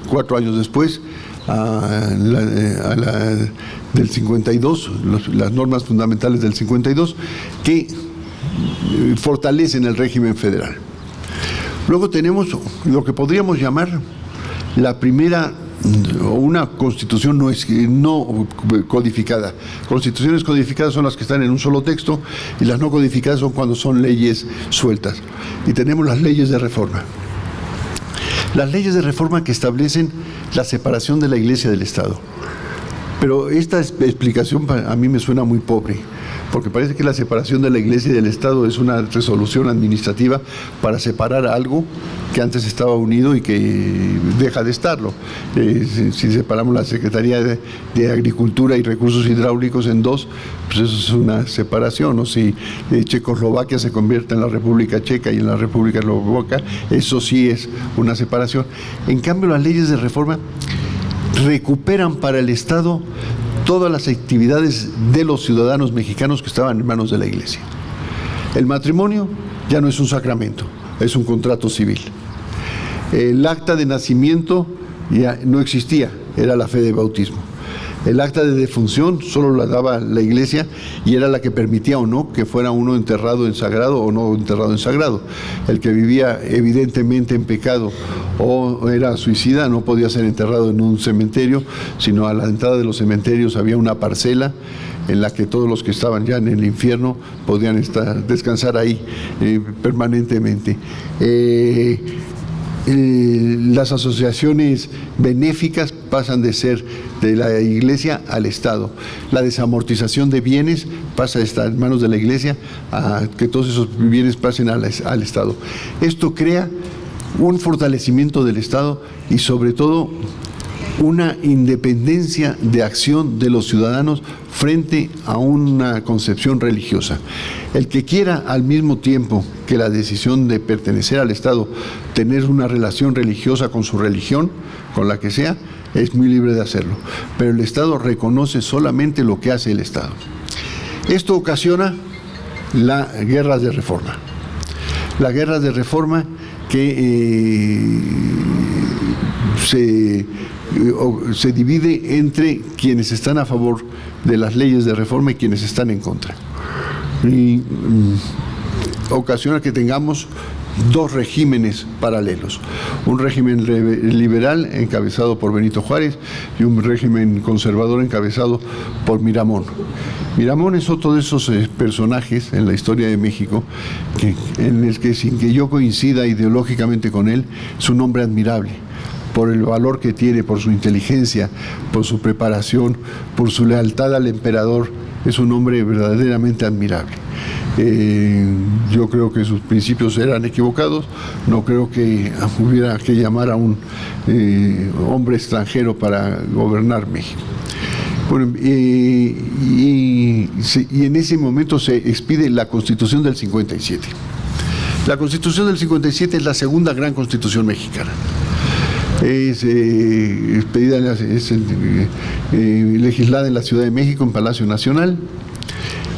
4 años después del 52, las normas fundamentales del 52, que fortalecen el régimen federal. Luego tenemos lo que podríamos llamar la primera, una constitución no codificada. Constituciones codificadas son las que están en un solo texto, y las no codificadas son cuando son leyes sueltas. Y tenemos las leyes de reforma. Las leyes de reforma que establecen la separación de la Iglesia del Estado. Pero esta explicación a mí me suena muy pobre, porque parece que la separación de la Iglesia y del Estado es una resolución administrativa para separar algo que antes estaba unido y que deja de estarlo. Si separamos la Secretaría de Agricultura y Recursos Hidráulicos en dos, pues eso es una separación. O si Checoslovaquia se convierte en la República Checa y en la República Eslovaca, eso sí es una separación. En cambio, las leyes de reforma recuperan para el Estado todas las actividades de los ciudadanos mexicanos que estaban en manos de la Iglesia. El matrimonio ya no es un sacramento, es un contrato civil. El acta de nacimiento ya no existía, era la fe de bautismo. El acta de defunción solo la daba la Iglesia y era la que permitía o no que fuera uno enterrado en sagrado o no enterrado en sagrado. El que vivía evidentemente en pecado o era suicida no podía ser enterrado en un cementerio, sino a la entrada de los cementerios había una parcela en la que todos los que estaban ya en el infierno podían descansar ahí permanentemente. Las asociaciones benéficas pasan de ser de la Iglesia al Estado. La desamortización de bienes pasa a estar en manos de la Iglesia, a que todos esos bienes pasen al Estado. Esto crea un fortalecimiento del Estado y sobre todo una independencia de acción de los ciudadanos frente a una concepción religiosa. El que quiera al mismo tiempo que la decisión de pertenecer al Estado, tener una relación religiosa con su religión, con la que sea, es muy libre de hacerlo. Pero el Estado reconoce solamente lo que hace el Estado. Esto ocasiona las guerras de reforma. Las guerras de reforma que se divide entre quienes están a favor de las leyes de reforma y quienes están en contra. Y ocasiona que tengamos dos regímenes paralelos, un régimen liberal encabezado por Benito Juárez y un régimen conservador encabezado por Miramón. Miramón es otro de esos personajes en la historia de México en el que, sin que yo coincida ideológicamente con él, es un hombre admirable por el valor que tiene, por su inteligencia, por su preparación, por su lealtad al emperador. Es un hombre verdaderamente admirable. Yo creo que sus principios eran equivocados, no creo que hubiera que llamar a un hombre extranjero para gobernar México. Bueno, y en ese momento se expide la Constitución del 57. La Constitución del 57 es la segunda gran constitución mexicana. Es legislada en la Ciudad de México, en Palacio Nacional,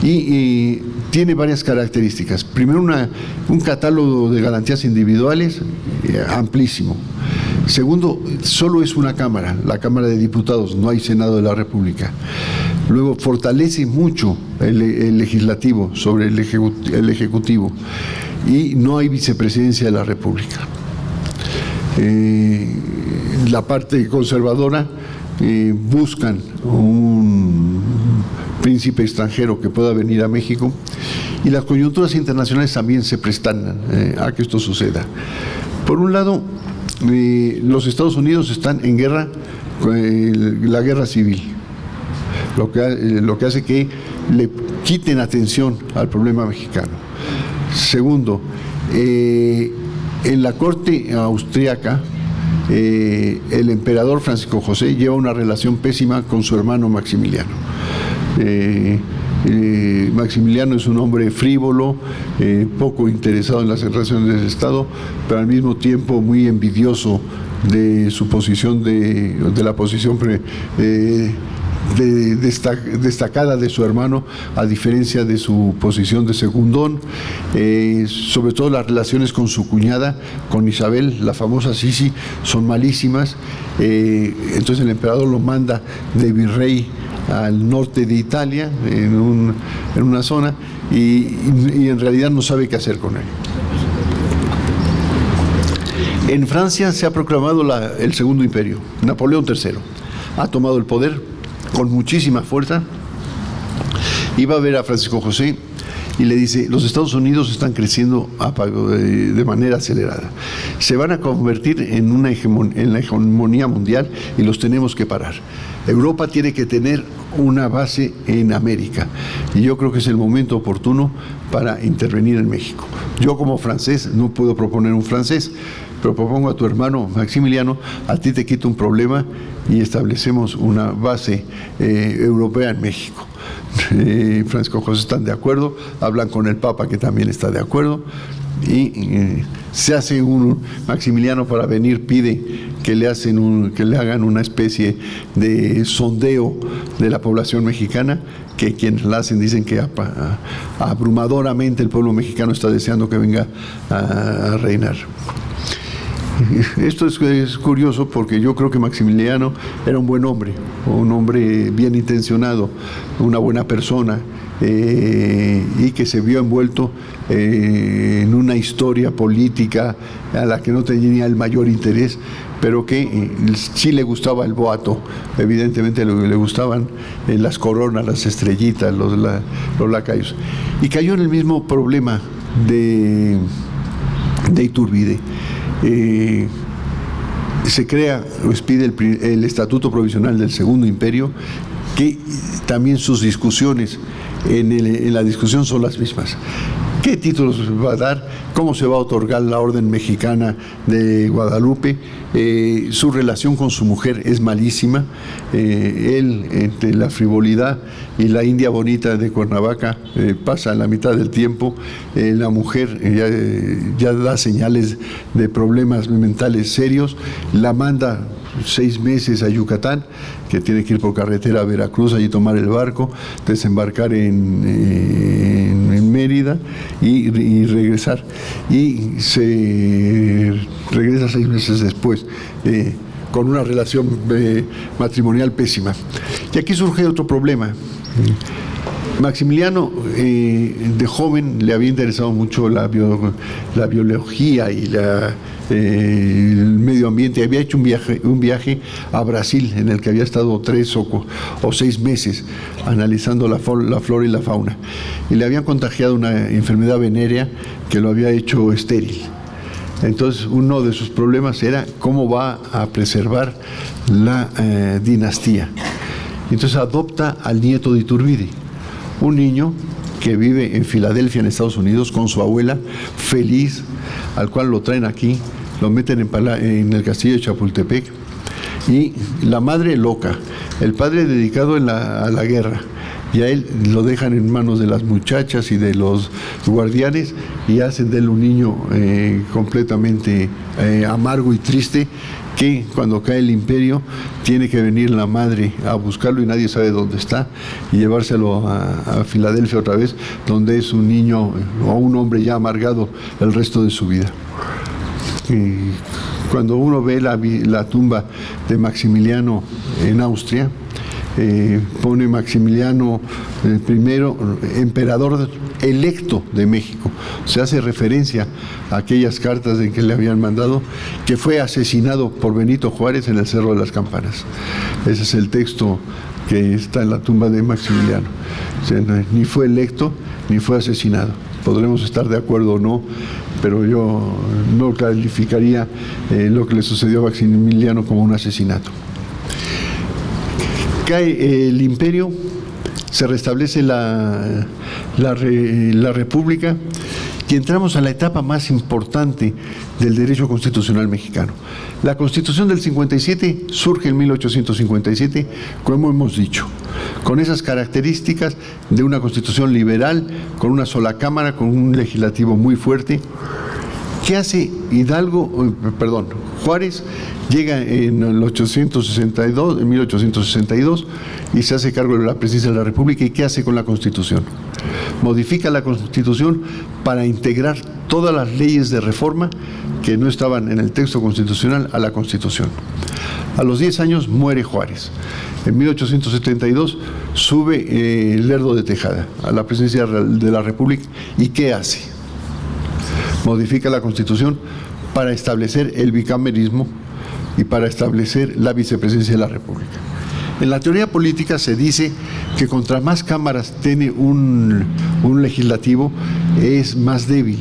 y tiene varias características. Primero, un catálogo de garantías individuales amplísimo. Segundo, solo es una Cámara, la Cámara de Diputados, no hay Senado de la República. Luego fortalece mucho el legislativo sobre el ejecutivo y no hay vicepresidencia de la República. La parte conservadora buscan un príncipe extranjero que pueda venir a México, y las coyunturas internacionales también se prestan a que esto suceda. Por un lado, los Estados Unidos están en guerra, la guerra civil, lo que hace que le quiten atención al problema mexicano. Segundo, en la corte austriaca, el emperador Francisco José lleva una relación pésima con su hermano Maximiliano. Maximiliano es un hombre frívolo, poco interesado en las relaciones del Estado, pero al mismo tiempo muy envidioso de su posición, de la posición destacada de su hermano, a diferencia de su posición de segundón. Sobre todo las relaciones con su cuñada, con Isabel, la famosa Sisi, son malísimas. Entonces el emperador lo manda de virrey al norte de Italia, en una zona, y en realidad no sabe qué hacer con él. En Francia se ha proclamado el Segundo Imperio. Napoleón III ha tomado el poder con muchísima fuerza, y va a ver a Francisco José y le dice: los Estados Unidos están creciendo de manera acelerada, se van a convertir en la hegemonía mundial y los tenemos que parar. Europa tiene que tener una base en América, y yo creo que es el momento oportuno para intervenir en México. Yo, como francés, no puedo proponer un francés, pero propongo a tu hermano Maximiliano, a ti te quito un problema y establecemos una base europea en México. Francisco José están de acuerdo, hablan con el Papa, que también está de acuerdo, y se hace Maximiliano, para venir, pide que le hagan una especie de sondeo de la población mexicana, que quienes la hacen dicen que abrumadoramente el pueblo mexicano está deseando que venga a reinar. Esto es curioso, porque yo creo que Maximiliano era un buen hombre, un hombre bien intencionado, una buena persona, y que se vio envuelto en una historia política a la que no tenía el mayor interés, pero que sí le gustaba el boato. Evidentemente le gustaban las coronas, las estrellitas, los lacayos. Y cayó en el mismo problema de Iturbide. Se crea, pide el Estatuto Provisional del Segundo Imperio, que también sus discusiones en la discusión son las mismas. ¿Qué títulos va a dar? ¿Cómo se va a otorgar la Orden Mexicana de Guadalupe? Su relación con su mujer es malísima. Él, entre la frivolidad y la India bonita de Cuernavaca, pasa la mitad del tiempo. La mujer ya da señales de problemas mentales serios. La manda 6 meses a Yucatán, que tiene que ir por carretera a Veracruz, allí tomar el barco, desembarcar en Mérida y regresar. Y se regresa 6 meses después, con una relación matrimonial pésima. Y aquí surge otro problema. Maximiliano, de joven, le había interesado mucho la biología y el medio ambiente. Había hecho un viaje a Brasil, en el que había estado 3 o 6 meses analizando la flora y la fauna, y le habían contagiado una enfermedad venérea que lo había hecho estéril. Entonces, uno de sus problemas era cómo va a preservar la dinastía. Entonces adopta al nieto de Iturbide, un niño que vive en Filadelfia, en Estados Unidos, con su abuela, feliz, al cual lo traen aquí, lo meten en el castillo de Chapultepec, y la madre loca, el padre dedicado a la guerra, y a él lo dejan en manos de las muchachas y de los guardianes, y hacen de él un niño completamente amargo y triste, que cuando cae el imperio tiene que venir la madre a buscarlo y nadie sabe dónde está, y llevárselo a Filadelfia otra vez, donde es un niño o un hombre ya amargado el resto de su vida. Cuando uno ve la tumba de Maximiliano en Austria, pone Maximiliano I, emperador electo de México. Se hace referencia a aquellas cartas en que le habían mandado, que fue asesinado por Benito Juárez en el Cerro de las Campanas. Ese es el texto que está en la tumba de Maximiliano. O sea, ni fue electo ni fue asesinado. Podremos estar de acuerdo o no, pero yo no calificaría lo que le sucedió a Maximiliano como un asesinato. Cae el imperio, se restablece la república y entramos a la etapa más importante del derecho constitucional mexicano. La Constitución del 57 surge en 1857, como hemos dicho, con esas características de una constitución liberal, con una sola cámara, con un legislativo muy fuerte. ¿Qué hace Juárez llega en el 1862 y se hace cargo de la presidencia de la República? ¿Y qué hace con la Constitución? Modifica la Constitución para integrar todas las leyes de reforma que no estaban en el texto constitucional a la Constitución. A los 10 años muere Juárez. En 1872 sube Lerdo de Tejada a la presidencia de la República. ¿Y qué hace? Modifica la Constitución para establecer el bicamerismo y para establecer la vicepresidencia de la República. En la teoría política se dice que contra más cámaras tiene un legislativo, es más débil.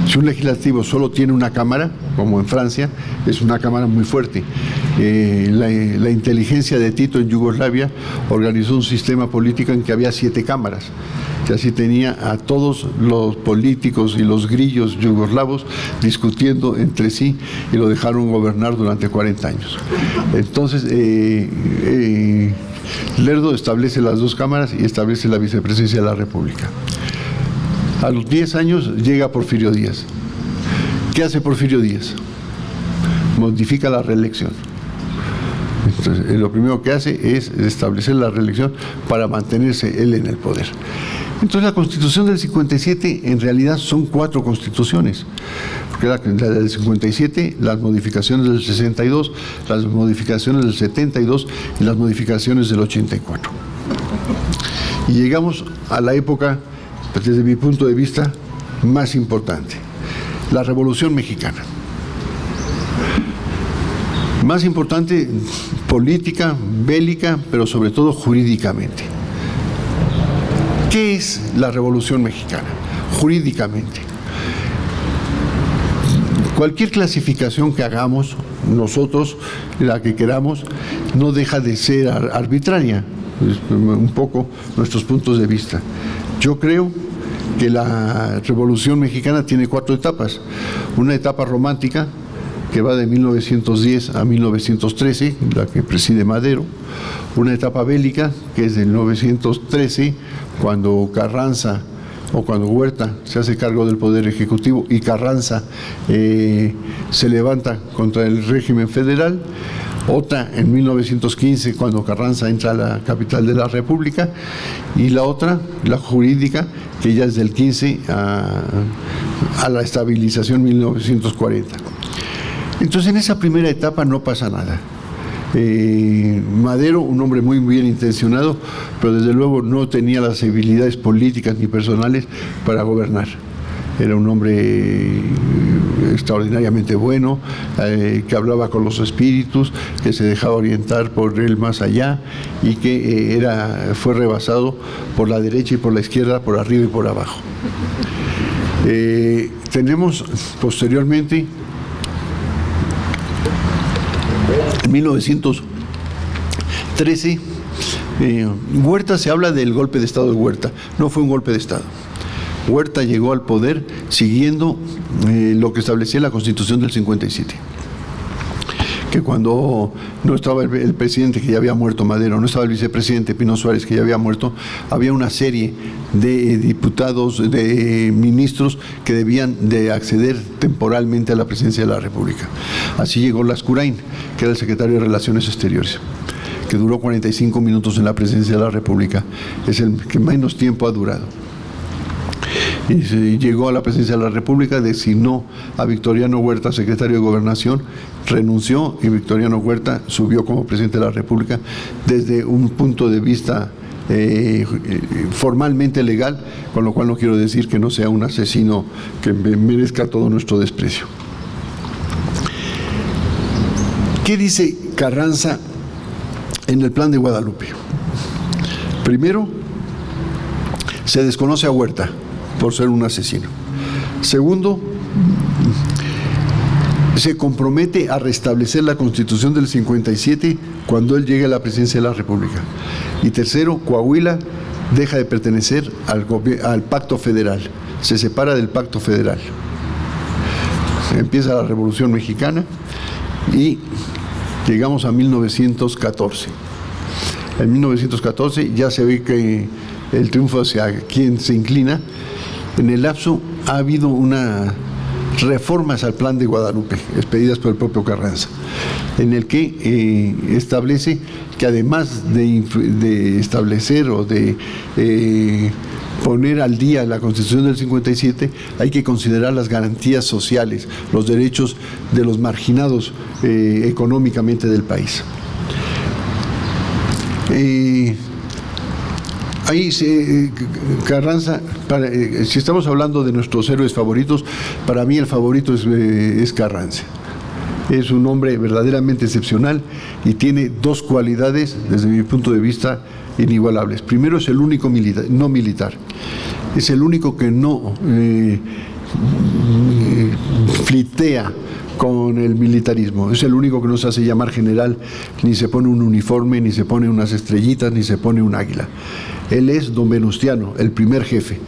Si un legislativo solo tiene una cámara, como en Francia, es una cámara muy fuerte. La inteligencia de Tito en Yugoslavia organizó un sistema político en que había 7 cámaras. Que así tenía a todos los políticos y los grillos yugoslavos discutiendo entre sí y lo dejaron gobernar durante 40 años. Entonces, Lerdo establece las 2 cámaras y establece la vicepresidencia de la República. A los 10 años llega Porfirio Díaz. ¿Qué hace Porfirio Díaz? Modifica la reelección. Entonces, lo primero que hace es establecer la reelección para mantenerse él en el poder. Entonces la Constitución del 57 en realidad son 4 constituciones, porque la del 57, las modificaciones del 62, las modificaciones del 72 y las modificaciones del 84. Y llegamos a la época, desde mi punto de vista, más importante, la Revolución Mexicana. Más importante política, bélica, pero sobre todo jurídicamente. ¿Qué es la Revolución Mexicana? Jurídicamente. Cualquier clasificación que hagamos, nosotros, la que queramos, no deja de ser arbitraria, un poco nuestros puntos de vista. Yo creo que la Revolución Mexicana tiene 4 etapas. Una etapa romántica, que va de 1910 a 1913, la que preside Madero. Una etapa bélica, que es de 1913, cuando Carranza o cuando Huerta se hace cargo del Poder Ejecutivo y Carranza se levanta contra el régimen federal. Otra en 1915, cuando Carranza entra a la capital de la República. Y la otra, la jurídica, que ya es del 15 a la estabilización 1940. Entonces, en esa primera etapa no pasa nada. Madero, un hombre muy bien intencionado, pero desde luego no tenía las habilidades políticas ni personales para gobernar. Era un hombre extraordinariamente bueno, que hablaba con los espíritus, que se dejaba orientar por el más allá y que fue rebasado por la derecha y por la izquierda, por arriba y por abajo. Tenemos posteriormente, en 1913, Huerta, se habla del golpe de Estado de Huerta. No fue un golpe de Estado. Huerta llegó al poder siguiendo lo que establecía la Constitución del 57. Que cuando no estaba el presidente, que ya había muerto Madero, no estaba el vicepresidente Pino Suárez, que ya había muerto, había una serie de diputados, de ministros que debían de acceder temporalmente a la presidencia de la República. Así llegó Lascurain, que era el secretario de Relaciones Exteriores, que duró 45 minutos en la presidencia de la República. Es el que menos tiempo ha durado. y llegó a la presidencia de la República, designó a Victoriano Huerta secretario de Gobernación, renunció y Victoriano Huerta subió como presidente de la República desde un punto de vista formalmente legal, con lo cual no quiero decir que no sea un asesino que merezca todo nuestro desprecio. ¿Qué dice Carranza en el Plan de Guadalupe? Primero, se desconoce a Huerta por ser un asesino. Segundo, se compromete a restablecer la Constitución del 57 cuando él llegue a la presidencia de la República. Y tercero, Coahuila deja de pertenecer al Pacto Federal, se separa del Pacto Federal. Empieza la Revolución Mexicana y llegamos a 1914. En 1914 ya se ve que el triunfo hacia quien se inclina. En el lapso ha habido unas reformas al Plan de Guadalupe, expedidas por el propio Carranza, en el que establece que además de establecer o de poner al día la Constitución del 57, hay que considerar las garantías sociales, los derechos de los marginados económicamente del país. Ahí Carranza, si estamos hablando de nuestros héroes favoritos, para mí el favorito es Carranza. Es un hombre verdaderamente excepcional y tiene dos cualidades, desde mi punto de vista, inigualables. Primero, es el único no militar. Es el único que no flitea con el militarismo. Es el único que no se hace llamar general, ni se pone un uniforme, ni se pone unas estrellitas, ni se pone un águila. Él es don Venustiano, el primer jefe,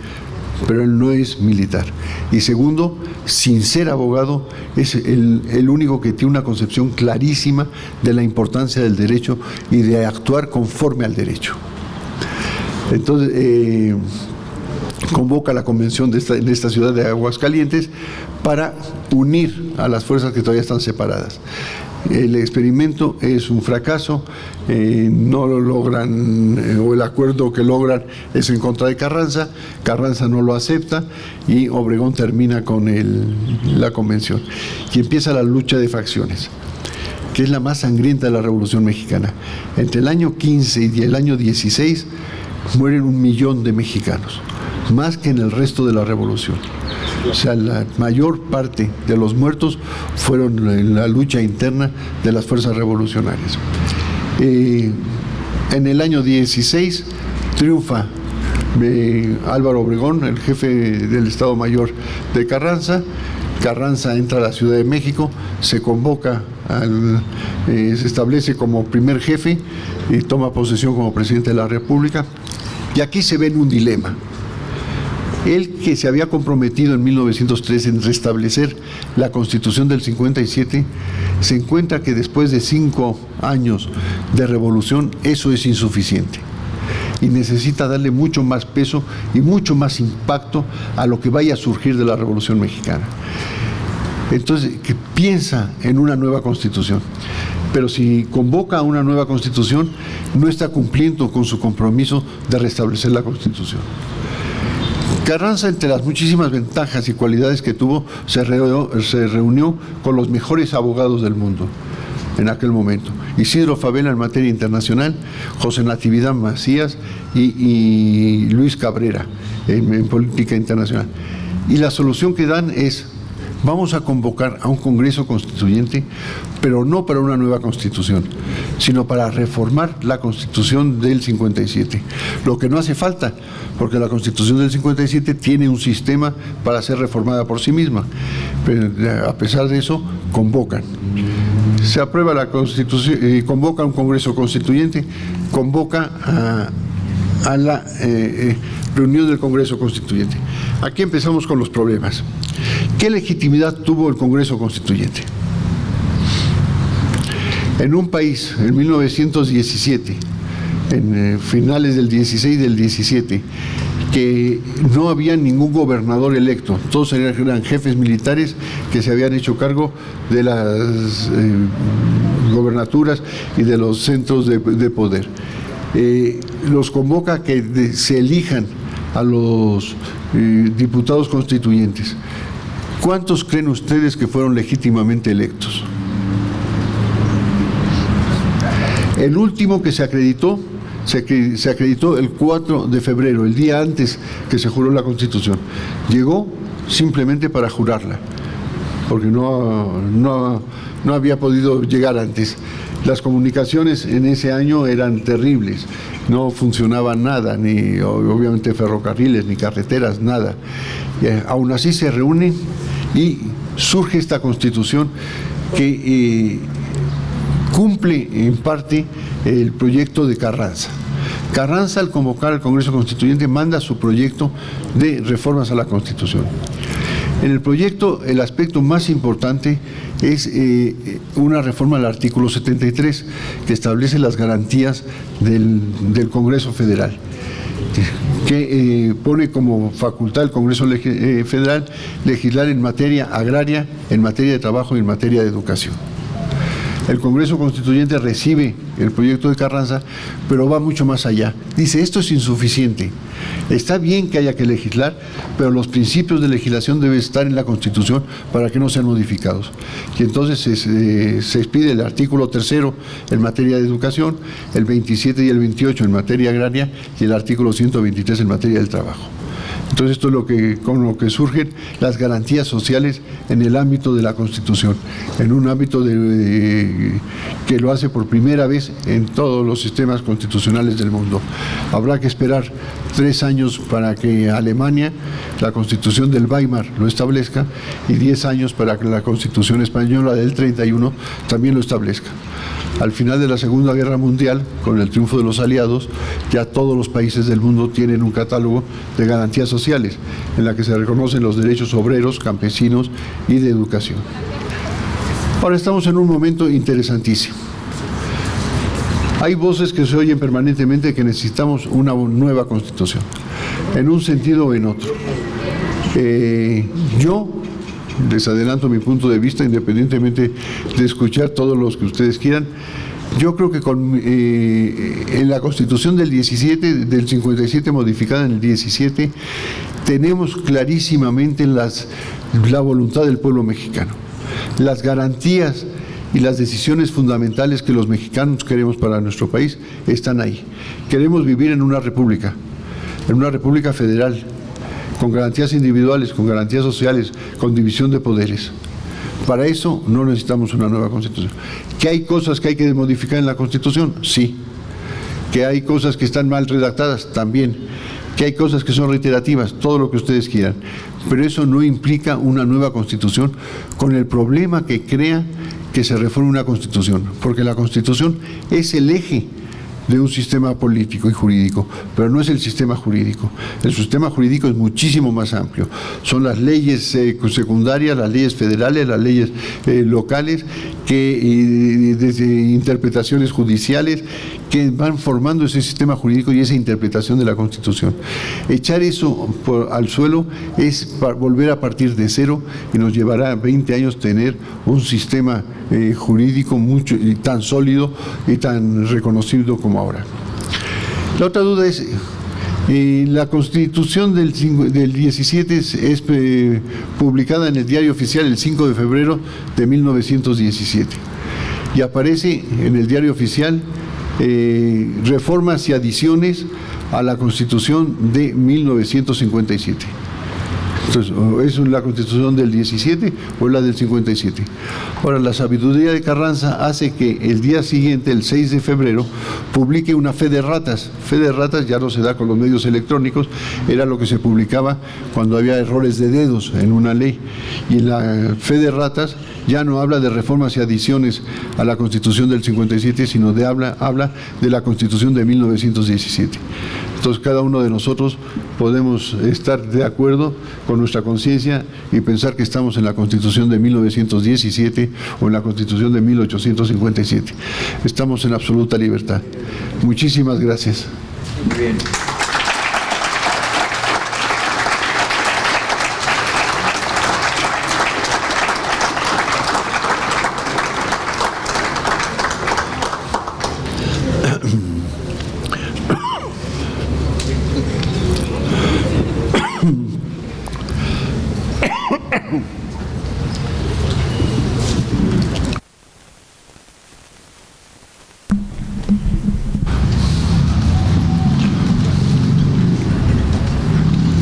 pero él no es militar. Y segundo, sin ser abogado, es el único que tiene una concepción clarísima de la importancia del derecho y de actuar conforme al derecho. Entonces, convoca la convención de esta ciudad de Aguascalientes para unir a las fuerzas que todavía están separadas. El experimento es un fracaso, no lo logran, o el acuerdo que logran es en contra de Carranza. Carranza no lo acepta y Obregón termina con la convención. Y empieza la lucha de facciones, que es la más sangrienta de la Revolución Mexicana. Entre el año 15 y el año 16 mueren 1 millón de mexicanos, más que en el resto de la revolución. O sea, la mayor parte de los muertos fueron en la lucha interna de las fuerzas revolucionarias. En el año 16 triunfa Álvaro Obregón, el jefe del Estado Mayor de Carranza. Carranza entra a la Ciudad de México, se convoca, se establece como primer jefe y toma posesión como presidente de la República. Y aquí se ve en un dilema. Él, que se había comprometido en 1903 en restablecer la Constitución del 57, se encuentra que después de 5 años de revolución eso es insuficiente y necesita darle mucho más peso y mucho más impacto a lo que vaya a surgir de la Revolución Mexicana. Entonces, que piensa en una nueva Constitución. Pero si convoca a una nueva Constitución, no está cumpliendo con su compromiso de restablecer la Constitución. Carranza, entre las muchísimas ventajas y cualidades que tuvo, se reunió con los mejores abogados del mundo en aquel momento. Isidro Fabela en materia internacional, José Natividad Macías y Luis Cabrera en política internacional. Y la solución que dan es: vamos a convocar a un Congreso Constituyente, pero no para una nueva Constitución, sino para reformar la Constitución del 57. Lo que no hace falta, porque la Constitución del 57 tiene un sistema para ser reformada por sí misma. Pero a pesar de eso, convocan. Se aprueba la Constitución, convoca a un Congreso Constituyente, convoca a la reunión del Congreso Constituyente. Aquí empezamos con los problemas. ¿Qué legitimidad tuvo el Congreso Constituyente? En un país, en 1917, en finales del 16 y del 17, que no había ningún gobernador electo, todos eran jefes militares que se habían hecho cargo de las gobernaturas y de los centros de poder. Los convoca a que se elijan a los diputados constituyentes. ¿Cuántos creen ustedes que fueron legítimamente electos? El último que se acreditó el 4 de febrero, el día antes que se juró la Constitución. Llegó simplemente para jurarla, porque no había podido llegar antes. Las comunicaciones en ese año eran terribles, no funcionaba nada, ni obviamente ferrocarriles, ni carreteras, nada. Aún así se reúnen y surge esta Constitución que cumple en parte el proyecto de Carranza. Carranza, al convocar al Congreso Constituyente, manda su proyecto de reformas a la Constitución. En el proyecto, el aspecto más importante es una reforma al artículo 73, que establece las garantías del Congreso Federal, que pone como facultad al Congreso Federal legislar en materia agraria, en materia de trabajo y en materia de educación. El Congreso Constituyente recibe el proyecto de Carranza, pero va mucho más allá. Dice, esto es insuficiente. Está bien que haya que legislar, pero los principios de legislación deben estar en la Constitución para que no sean modificados. Y entonces se expide el artículo 3 en materia de educación, el 27 y el 28 en materia agraria y el artículo 123 en materia del trabajo. Entonces esto es con lo que surgen las garantías sociales en el ámbito de la Constitución, en un ámbito que lo hace por primera vez en todos los sistemas constitucionales del mundo. Habrá que esperar 3 años para que Alemania, la Constitución del Weimar, lo establezca, y 10 años para que la Constitución española del 31 también lo establezca. Al final de la Segunda Guerra Mundial, con el triunfo de los aliados, ya todos los países del mundo tienen un catálogo de garantías sociales, en la que se reconocen los derechos obreros, campesinos y de educación. Ahora estamos en un momento interesantísimo. Hay voces que se oyen permanentemente que necesitamos una nueva Constitución, en un sentido o en otro. Yo les adelanto mi punto de vista, independientemente de escuchar todos los que ustedes quieran. Yo creo que en la Constitución del 57 modificada en el 17, tenemos clarísimamente la voluntad del pueblo mexicano, las garantías y las decisiones fundamentales que los mexicanos queremos para nuestro país están ahí. Queremos vivir en una república federal, con garantías individuales, con garantías sociales, con división de poderes. Para eso no necesitamos una nueva Constitución. ¿Que hay cosas que hay que modificar en la Constitución? Sí. ¿Que hay cosas que están mal redactadas? También. ¿Que hay cosas que son reiterativas? Todo lo que ustedes quieran. Pero eso no implica una nueva Constitución con el problema que crea que se reforme una Constitución, porque la Constitución es el eje de un sistema político y jurídico, pero no es el sistema jurídico. El sistema jurídico es muchísimo más amplio. Son las leyes secundarias, las leyes federales, las leyes locales, desde interpretaciones judiciales, que van formando ese sistema jurídico y esa interpretación de la Constitución. Echar eso al suelo es volver a partir de cero, y nos llevará 20 años tener un sistema jurídico tan sólido y tan reconocido como ahora. La otra duda es, la Constitución del 17 es publicada en el Diario Oficial el 5 de febrero de 1917, y aparece en el Diario Oficial reformas y adiciones a la Constitución de 1957. Entonces, ¿es la Constitución del 17 o es la del 57? Ahora, la sabiduría de Carranza hace que el día siguiente, el 6 de febrero, publique una fe de ratas. Fe de ratas ya no se da con los medios electrónicos, era lo que se publicaba cuando había errores de dedos en una ley. Y en la fe de ratas ya no habla de reformas y adiciones a la Constitución del 57, sino habla de la Constitución de 1917. Entonces, cada uno de nosotros podemos estar de acuerdo con nuestra conciencia y pensar que estamos en la Constitución de 1917 o en la Constitución de 1857. Estamos en absoluta libertad. Muchísimas gracias. Muy bien.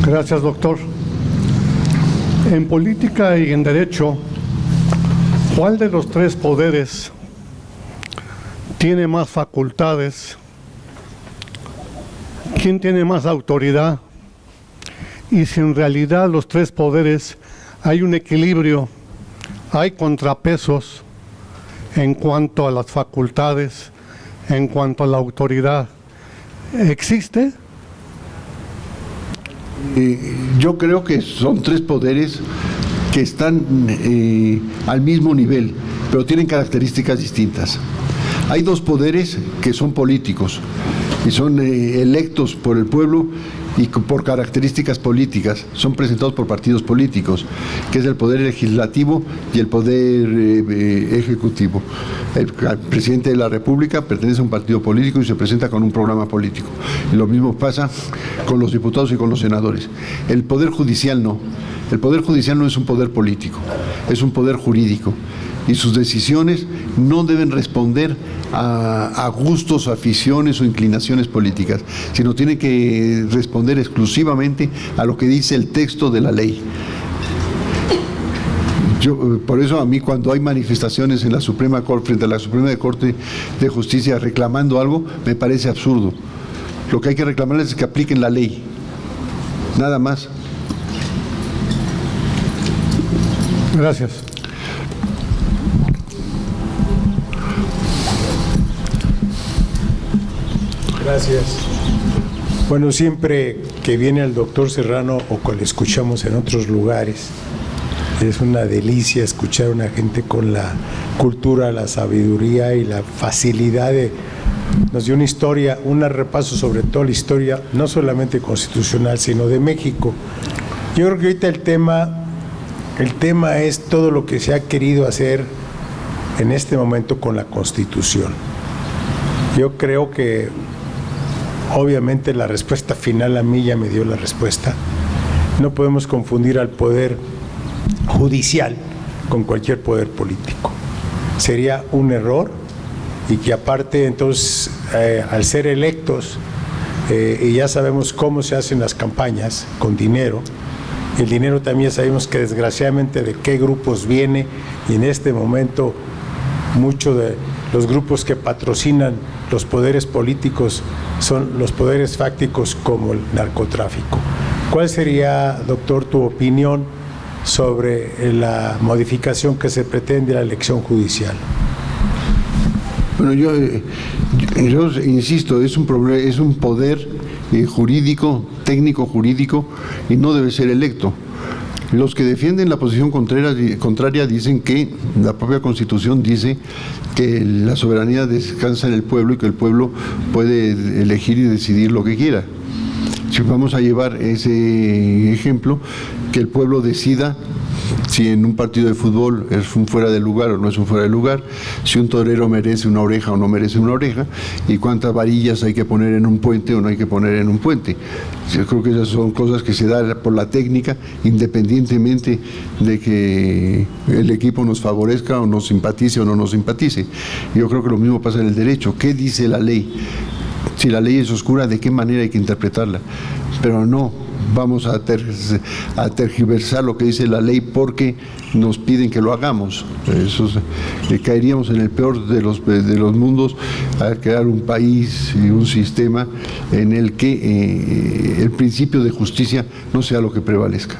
Gracias, doctor. En política y en derecho, ¿cuál de los tres poderes tiene más facultades? ¿Quién tiene más autoridad? Y si en realidad los tres poderes hay un equilibrio, hay contrapesos en cuanto a las facultades, en cuanto a la autoridad, ¿existe? Yo creo que son tres poderes que están al mismo nivel, pero tienen características distintas. Hay dos poderes que son políticos y son electos por el pueblo y por características políticas, son presentados por partidos políticos, que es el poder legislativo y el poder ejecutivo. El presidente de la República pertenece a un partido político y se presenta con un programa político. Y lo mismo pasa con los diputados y con los senadores. El poder judicial no. El poder judicial no es un poder político, es un poder jurídico. Y sus decisiones no deben responder a gustos, aficiones o inclinaciones políticas, sino tienen que responder exclusivamente a lo que dice el texto de la ley. Por eso a mí, cuando hay manifestaciones en la Suprema Corte, frente a la Suprema Corte de Justicia reclamando algo, me parece absurdo. Lo que hay que reclamarles es que apliquen la ley, nada más. Gracias. Gracias. Bueno, siempre que viene el doctor Serrano o que lo escuchamos en otros lugares, es una delicia escuchar a una gente con la cultura, la sabiduría y la facilidad de... Nos dio una historia, un repaso sobre toda la historia, no solamente constitucional, sino de México. Yo creo que ahorita el tema es todo lo que se ha querido hacer en este momento con la Constitución. Yo creo que obviamente la respuesta final a mí ya me dio la respuesta. No podemos confundir al poder judicial con cualquier poder político. Sería un error y que aparte entonces al ser electos y ya sabemos cómo se hacen las campañas con dinero, el dinero también sabemos que desgraciadamente de qué grupos viene y en este momento muchos de los grupos que patrocinan los poderes políticos son los poderes fácticos como el narcotráfico. ¿Cuál sería, doctor, tu opinión sobre la modificación que se pretende a la elección judicial? Bueno, yo insisto, es un poder jurídico, técnico jurídico, y no debe ser electo. Los que defienden la posición contraria dicen que la propia Constitución dice que la soberanía descansa en el pueblo y que el pueblo puede elegir y decidir lo que quiera. Si vamos a llevar ese ejemplo, que el pueblo decida si en un partido de fútbol es un fuera de lugar o no es un fuera de lugar, si un torero merece una oreja o no merece una oreja, y cuántas varillas hay que poner en un puente o no hay que poner en un puente. Yo creo que esas son cosas que se dan por la técnica, independientemente de que el equipo nos favorezca o nos simpatice o no nos simpatice. Yo creo que lo mismo pasa en el derecho. ¿Qué dice la ley? Si la ley es oscura, ¿de qué manera hay que interpretarla? Pero no vamos a tergiversar lo que dice la ley porque nos piden que lo hagamos. Caeríamos en el peor de los mundos, a crear un país y un sistema en el que el principio de justicia no sea lo que prevalezca.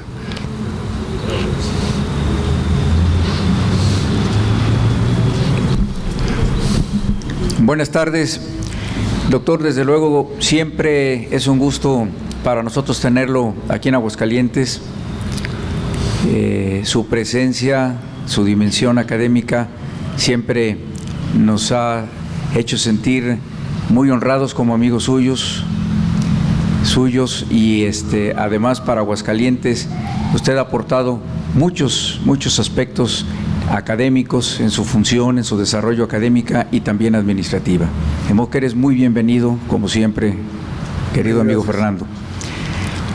Buenas tardes, doctor. Desde luego, siempre es un gusto para nosotros tenerlo aquí en Aguascalientes. Su presencia, su dimensión académica siempre nos ha hecho sentir muy honrados como amigos suyos y además para Aguascalientes usted ha aportado muchos aspectos académicos en su función, en su desarrollo académica y también administrativa. De modo que eres muy bienvenido, como siempre, querido amigo Fernando.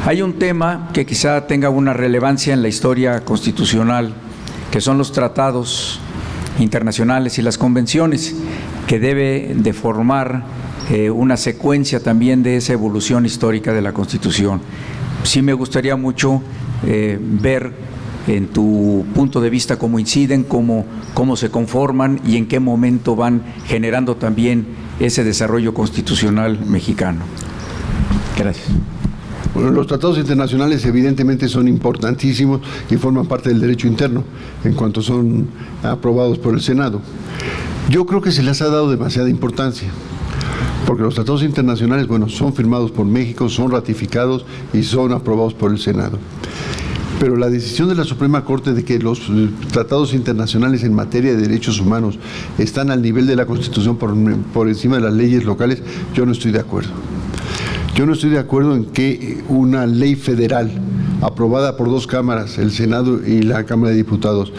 Hay un tema que quizá tenga una relevancia en la historia constitucional, que son los tratados internacionales y las convenciones, que debe de formar una secuencia también de esa evolución histórica de la Constitución. Sí me gustaría mucho ver en tu punto de vista cómo inciden, cómo se conforman y en qué momento van generando también ese desarrollo constitucional mexicano. Gracias. Bueno, los tratados internacionales evidentemente son importantísimos y forman parte del derecho interno en cuanto son aprobados por el Senado. Yo creo que se les ha dado demasiada importancia, porque los tratados internacionales, bueno, son firmados por México, son ratificados y son aprobados por el Senado. Pero la decisión de la Suprema Corte de que los tratados internacionales en materia de derechos humanos están al nivel de la Constitución por encima de las leyes locales, yo no estoy de acuerdo. Yo no estoy de acuerdo en que una ley federal aprobada por dos cámaras, el Senado y la Cámara de Diputados,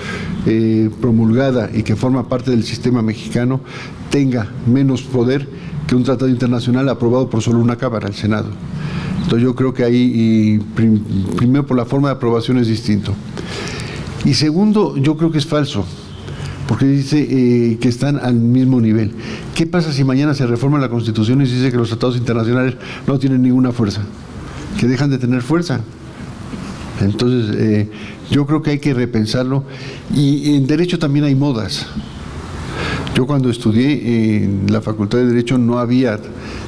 promulgada y que forma parte del sistema mexicano, tenga menos poder que un tratado internacional aprobado por solo una cámara, el Senado. Entonces yo creo que ahí, primero por la forma de aprobación es distinto. Y segundo, yo creo que es falso, porque dice que están al mismo nivel. ¿Qué pasa si mañana se reforma la Constitución y se dice que los tratados internacionales no tienen ninguna fuerza? Que dejan de tener fuerza. Entonces, yo creo que hay que repensarlo. Y en Derecho también hay modas. Yo cuando estudié en la Facultad de Derecho no había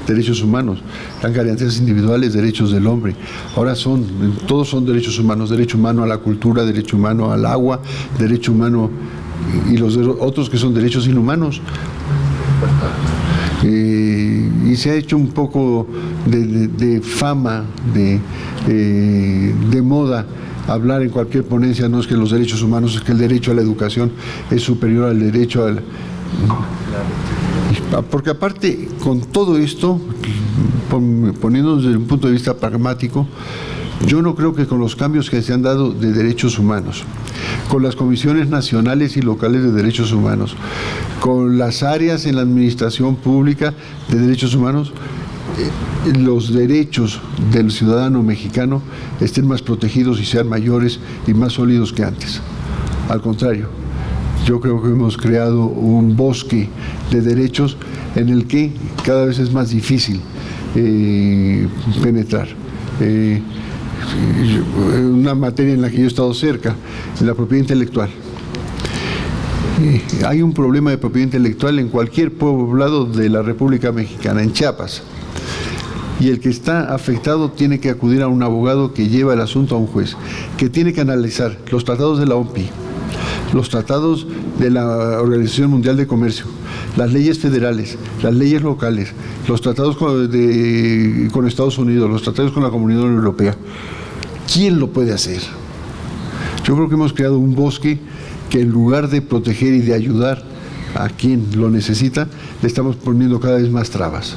derechos humanos, eran garantías individuales, derechos del hombre. Ahora todos son derechos humanos, derecho humano a la cultura, derecho humano al agua, derecho humano y los otros que son derechos inhumanos. Y se ha hecho un poco de fama, de moda, hablar en cualquier ponencia, no es que los derechos humanos, es que el derecho a la educación es superior al derecho al... Porque aparte, con todo esto, poniéndonos desde un punto de vista pragmático, yo no creo que con los cambios que se han dado de derechos humanos, con las comisiones nacionales y locales de derechos humanos, con las áreas en la administración pública de derechos humanos, los derechos del ciudadano mexicano estén más protegidos y sean mayores y más sólidos que antes. Al contrario, yo creo que hemos creado un bosque de derechos en el que cada vez es más difícil penetrar. Una materia en la que yo he estado cerca, en la propiedad intelectual. Hay un problema de propiedad intelectual en cualquier poblado de la República Mexicana, en Chiapas. Y el que está afectado tiene que acudir a un abogado que lleva el asunto a un juez, que tiene que analizar los tratados de la OMPI, los tratados de la Organización Mundial de Comercio, las leyes federales, las leyes locales, los tratados con Estados Unidos, los tratados con la Comunidad Europea. ¿Quién lo puede hacer? Yo creo que hemos creado un bosque que en lugar de proteger y de ayudar a quien lo necesita, le estamos poniendo cada vez más trabas.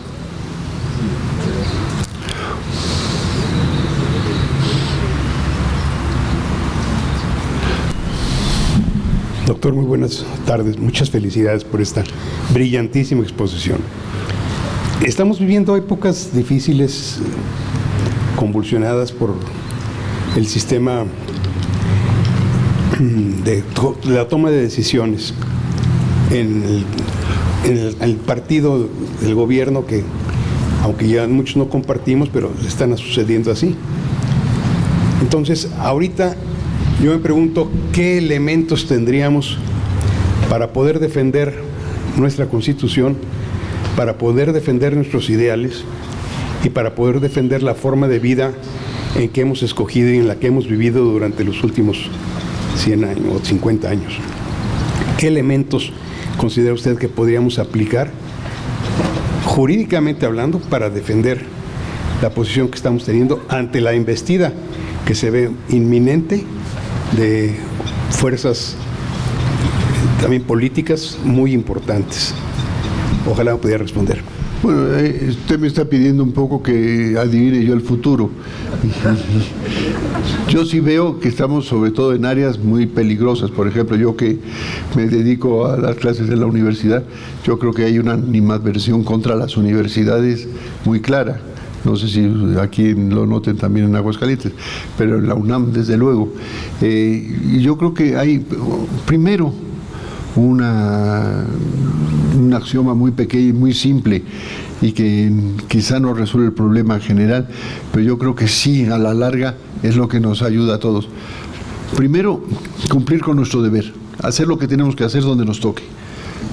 Doctor, muy buenas tardes. Muchas felicidades por esta brillantísima exposición. Estamos viviendo épocas difíciles, convulsionadas por el sistema de la toma de decisiones en el partido del gobierno, que aunque ya muchos no compartimos, pero están sucediendo así. Entonces, ahorita yo me pregunto qué elementos tendríamos para poder defender nuestra Constitución, para poder defender nuestros ideales y para poder defender la forma de vida en que hemos escogido y en la que hemos vivido durante los últimos 100 años o 50 años. ¿Qué elementos considera usted que podríamos aplicar, jurídicamente hablando, para defender la posición que estamos teniendo ante la embestida que se ve inminente de fuerzas también políticas muy importantes? Ojalá me pudiera responder. Bueno, usted me está pidiendo un poco que adivine yo el futuro. Yo sí veo que estamos sobre todo en áreas muy peligrosas. Por ejemplo, yo que me dedico a las clases en la universidad, yo creo que hay una animadversión contra las universidades muy clara. No sé si aquí lo noten también en Aguascalientes, pero en la UNAM, desde luego. Y yo creo que hay, primero, un axioma muy pequeño y muy simple, y que quizá no resuelve el problema general, pero yo creo que sí, a la larga, es lo que nos ayuda a todos. Primero, cumplir con nuestro deber, hacer lo que tenemos que hacer donde nos toque.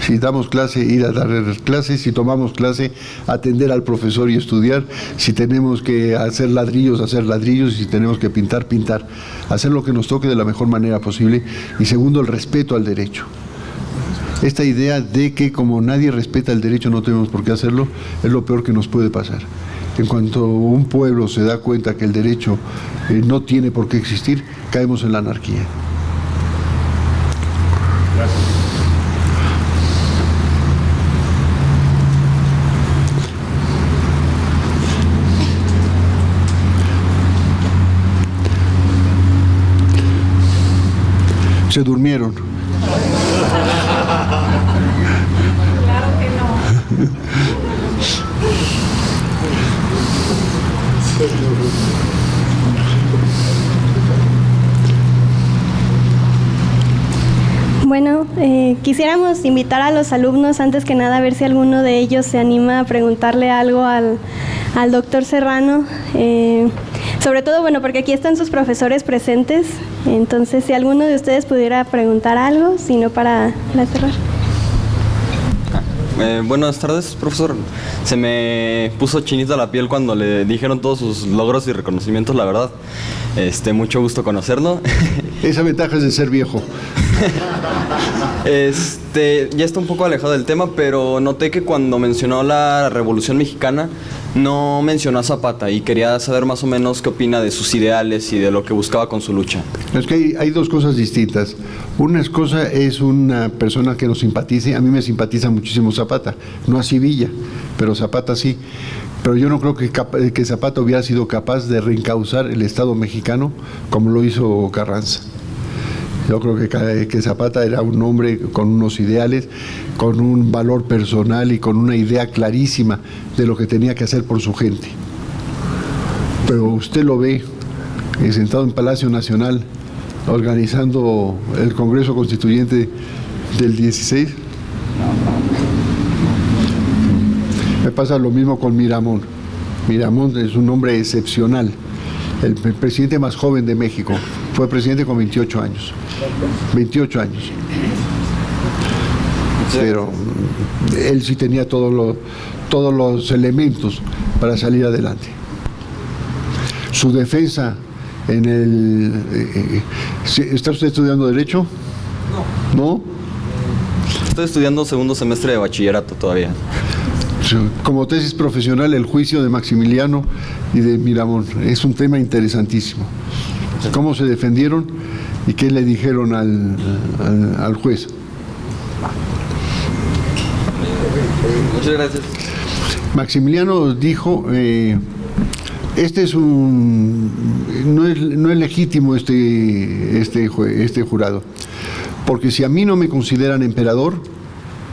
Si damos clase, ir a dar clases; si tomamos clase, atender al profesor y estudiar; si tenemos que hacer ladrillos, y si tenemos que pintar, pintar. Hacer lo que nos toque de la mejor manera posible. Y segundo, el respeto al derecho. Esta idea de que como nadie respeta el derecho no tenemos por qué hacerlo, es lo peor que nos puede pasar. En cuanto un pueblo se da cuenta que el derecho no tiene por qué existir, caemos en la anarquía. Gracias. Se durmieron. Claro que no. Bueno, quisiéramos invitar a los alumnos, antes que nada, a ver si alguno de ellos se anima a preguntarle algo al doctor Serrano. Sobre todo, bueno, porque aquí están sus profesores presentes, entonces si alguno de ustedes pudiera preguntar algo, si no para cerrar. Buenas tardes, profesor. Se me puso chinita la piel cuando le dijeron todos sus logros y reconocimientos, la verdad. Mucho gusto conocerlo. Esa ventaja es de ser viejo. Ya está un poco alejado del tema, pero noté que cuando mencionó la Revolución Mexicana no mencionó a Zapata, y quería saber más o menos qué opina de sus ideales y de lo que buscaba con su lucha. Es que hay dos cosas distintas. Una cosa es una persona que nos simpatice. A mí me simpatiza muchísimo Zapata, no así Villa, pero Zapata sí. Pero yo no creo que Zapata hubiera sido capaz de reencauzar el Estado mexicano como lo hizo Carranza. Yo creo que Zapata era un hombre con unos ideales, con un valor personal y con una idea clarísima de lo que tenía que hacer por su gente. Pero usted lo ve sentado en Palacio Nacional, organizando el Congreso Constituyente del 16. Me pasa lo mismo con Miramón. Miramón es un hombre excepcional, el presidente más joven de México. Fue presidente con 28 años. 28 años. Pero él sí tenía todos los elementos para salir adelante. Su defensa ¿está usted estudiando Derecho? No. ¿No? Estoy estudiando segundo semestre de bachillerato todavía. Como tesis profesional, el juicio de Maximiliano y de Miramón. Es un tema interesantísimo. ¿Cómo se defendieron y qué le dijeron al juez? Muchas gracias. Maximiliano dijo, no es legítimo este jurado, porque si a mí no me consideran emperador,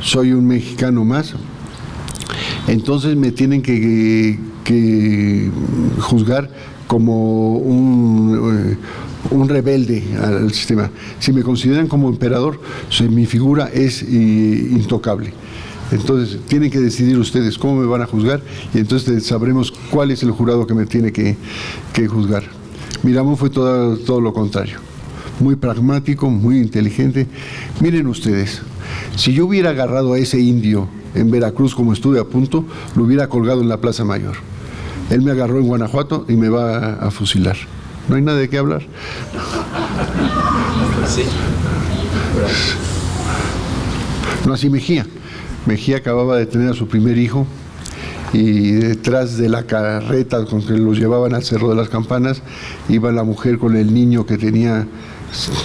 soy un mexicano más, entonces me tienen que juzgar como un rebelde al sistema. Si me consideran como emperador, mi figura es intocable. Entonces tienen que decidir ustedes cómo me van a juzgar, y entonces sabremos cuál es el jurado que me tiene que juzgar. Miramón fue todo lo contrario, muy pragmático, muy inteligente. Miren ustedes, si yo hubiera agarrado a ese indio en Veracruz como estuve a punto, lo hubiera colgado en la Plaza Mayor. Él me agarró en Guanajuato y me va a fusilar. No hay nada de qué hablar. Sí. No así Mejía. Mejía acababa de tener a su primer hijo, y detrás de la carreta con que los llevaban al Cerro de las Campanas iba la mujer con el niño que tenía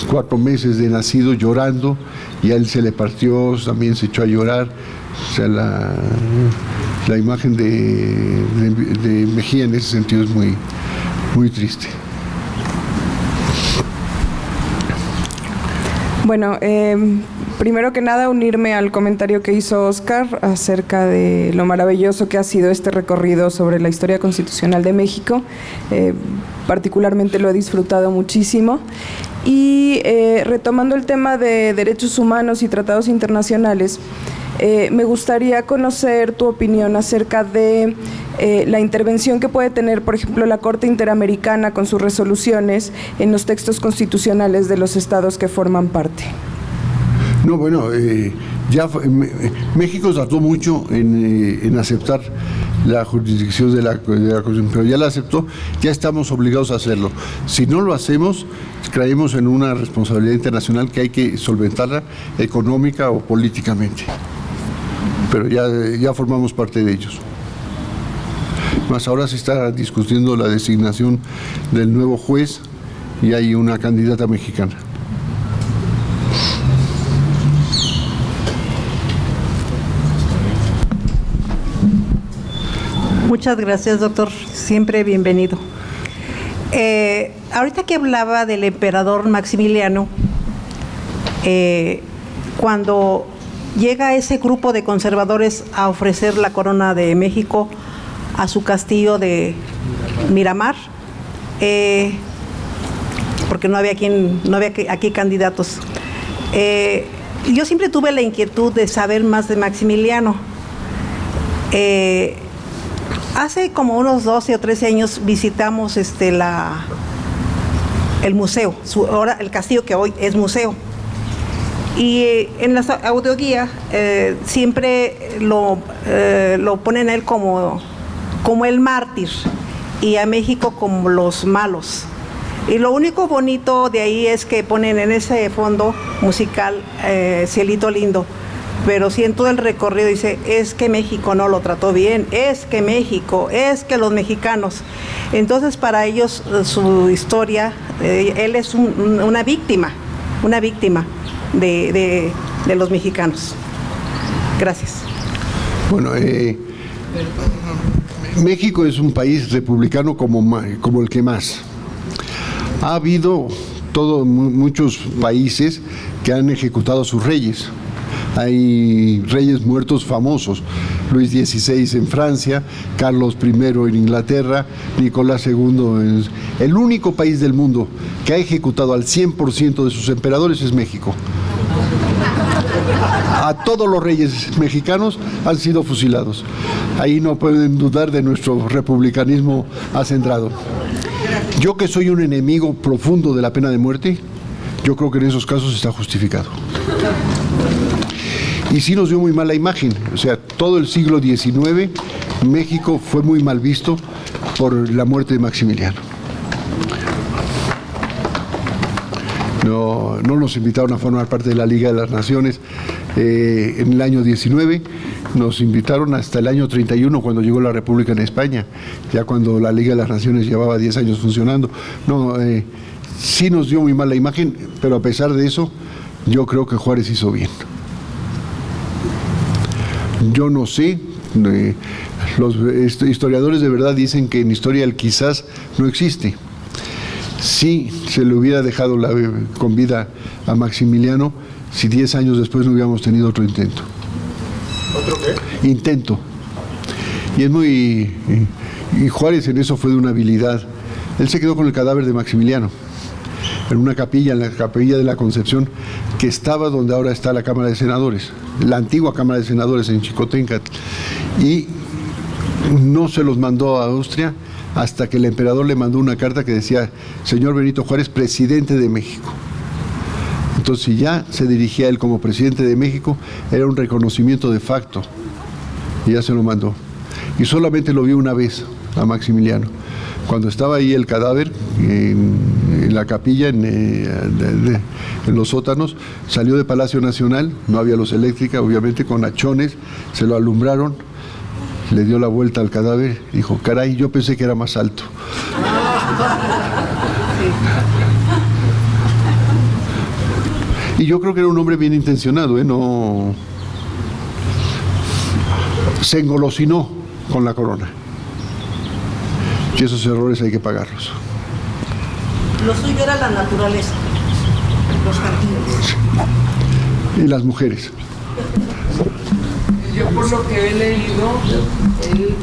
4 meses de nacido llorando, y a él se le partió, también se echó a llorar. O sea, la imagen de Mejía en ese sentido es muy, muy triste. Bueno, primero que nada unirme al comentario que hizo Oscar acerca de lo maravilloso que ha sido este recorrido sobre la historia constitucional de México. Particularmente lo he disfrutado muchísimo. Y retomando el tema de derechos humanos y tratados internacionales, me gustaría conocer tu opinión acerca de la intervención que puede tener, por ejemplo, la Corte Interamericana con sus resoluciones en los textos constitucionales de los estados que forman parte. No, bueno, México tardó mucho en aceptar la jurisdicción de la Constitución, pero ya la aceptó, ya estamos obligados a hacerlo. Si no lo hacemos, caemos en una responsabilidad internacional que hay que solventarla económica o políticamente. Pero ya formamos parte de ellos. Más ahora se está discutiendo la designación del nuevo juez y hay una candidata mexicana. Muchas gracias, doctor. Siempre bienvenido. Ahorita que hablaba del emperador Maximiliano, cuando llega ese grupo de conservadores a ofrecer la corona de México a su castillo de Miramar, porque no había aquí candidatos. Yo siempre tuve la inquietud de saber más de Maximiliano. Hace como unos 12 o 13 años visitamos el museo, ahora el castillo que hoy es museo. Y en la audioguía siempre lo ponen a él como el mártir y a México como los malos. Y lo único bonito de ahí es que ponen en ese fondo musical Cielito Lindo. Pero sí en todo el recorrido dice, es que México no lo trató bien, es que México, es que los mexicanos. Entonces para ellos su historia, él es una víctima de los mexicanos. Gracias. Bueno, México es un país republicano como el que más. Ha habido muchos países que han ejecutado a sus reyes. Hay reyes muertos famosos, Luis XVI en Francia, Carlos I en Inglaterra, Nicolás II. El único país del mundo que ha ejecutado al 100% de sus emperadores es México. A todos los reyes mexicanos han sido fusilados. Ahí no pueden dudar de nuestro republicanismo acendrado. Yo, que soy un enemigo profundo de la pena de muerte, yo creo que en esos casos está justificado. Y sí nos dio muy mala imagen, o sea, todo el siglo XIX México fue muy mal visto por la muerte de Maximiliano. No nos invitaron a formar parte de la Liga de las Naciones en el año 19, nos invitaron hasta el año 31 cuando llegó la República en España, ya cuando la Liga de las Naciones llevaba 10 años funcionando. Sí nos dio muy mala imagen, pero a pesar de eso, yo creo que Juárez hizo bien. Yo no sé, los historiadores de verdad dicen que en historia el quizás no existe. Si se le hubiera dejado con vida a Maximiliano, si 10 años después no hubiéramos tenido otro intento. ¿Otro qué? Intento. Y y Juárez en eso fue de una habilidad. Él se quedó con el cadáver de Maximiliano en una capilla, en la capilla de la Concepción, que estaba donde ahora está la Cámara de Senadores, la antigua Cámara de Senadores en Xicoténcatl, y no se los mandó a Austria hasta que el emperador le mandó una carta que decía: señor Benito Juárez, presidente de México. Entonces, si ya se dirigía a él como presidente de México, era un reconocimiento de facto, y ya se lo mandó. Y solamente lo vio una vez a Maximiliano, cuando estaba ahí el cadáver en la capilla, en los sótanos. Salió de Palacio Nacional, no había luz eléctrica, obviamente, con hachones, se lo alumbraron, le dio la vuelta al cadáver, dijo: caray, yo pensé que era más alto. Y yo creo que era un hombre bien intencionado, no se engolosinó con la corona. Y esos errores hay que pagarlos. Lo suyo era la naturaleza, los jardines. y las mujeres. Yo por lo que he leído,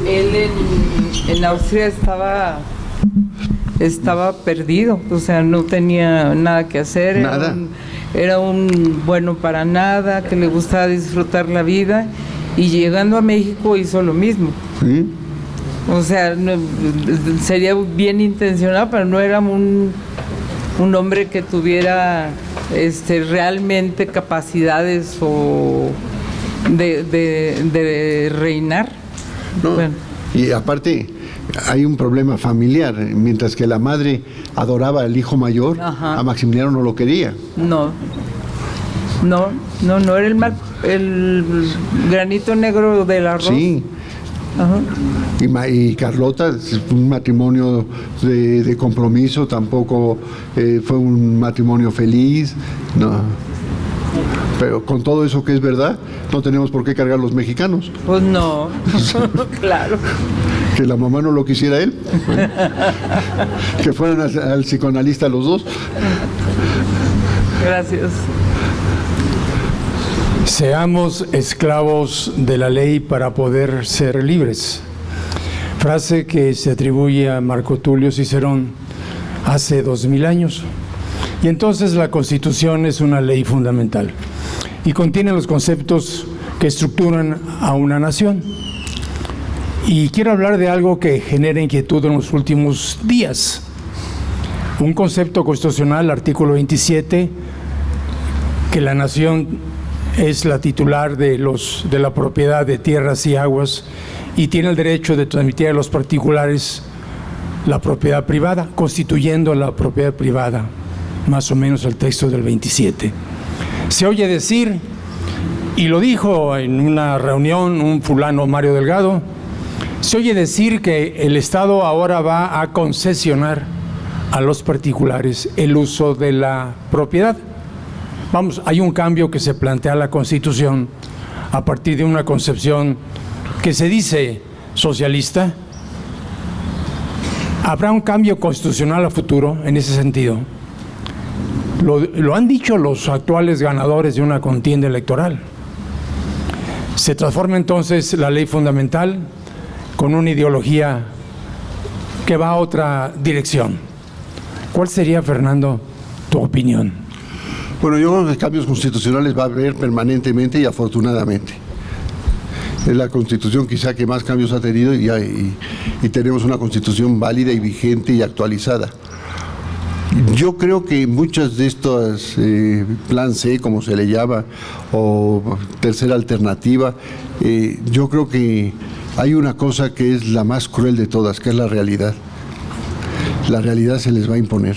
él en Austria estaba perdido, o sea, no tenía nada que hacer. Nada. Era un bueno para nada, que le gustaba disfrutar la vida, y llegando a México hizo lo mismo. ¿Sí? O sea, sería bien intencionado, pero no era un hombre que tuviera realmente capacidades o de reinar. No, bueno. Y aparte hay un problema familiar, mientras que la madre adoraba al hijo mayor, Ajá. a Maximiliano no lo quería. No era el granito negro del arroz. Sí. Ajá. Y Carlota, un matrimonio de compromiso, tampoco fue un matrimonio feliz, no. Pero con todo eso que es verdad, no tenemos por qué cargar los mexicanos. Pues no, claro. Que la mamá no lo quisiera él. Que fueran al psicoanalista los dos. Gracias. Seamos esclavos de la ley para poder ser libres. Frase que se atribuye a Marco Tulio Cicerón hace 2000 años. Y entonces la Constitución es una ley fundamental y contiene los conceptos que estructuran a una nación. Y quiero hablar de algo que genera inquietud en los últimos días. Un concepto constitucional, artículo 27, que la nación es la titular de la propiedad de tierras y aguas y tiene el derecho de transmitir a los particulares la propiedad privada, constituyendo la propiedad privada, más o menos el texto del 27. Se oye decir, y lo dijo en una reunión un fulano Mario Delgado, se oye decir que el Estado ahora va a concesionar a los particulares el uso de la propiedad. Vamos, hay un cambio que se plantea en la Constitución a partir de una concepción que se dice socialista. ¿Habrá un cambio constitucional a futuro en ese sentido? Lo han dicho los actuales ganadores de una contienda electoral. Se transforma entonces la ley fundamental con una ideología que va a otra dirección. ¿Cuál sería, Fernando, tu opinión? Bueno, yo creo que cambios constitucionales va a haber permanentemente y afortunadamente. Es la Constitución quizá que más cambios ha tenido y tenemos una Constitución válida y vigente y actualizada. Yo creo que muchas de estas plan C, como se le llama, o tercera alternativa, yo creo que hay una cosa que es la más cruel de todas, que es la realidad. La realidad se les va a imponer.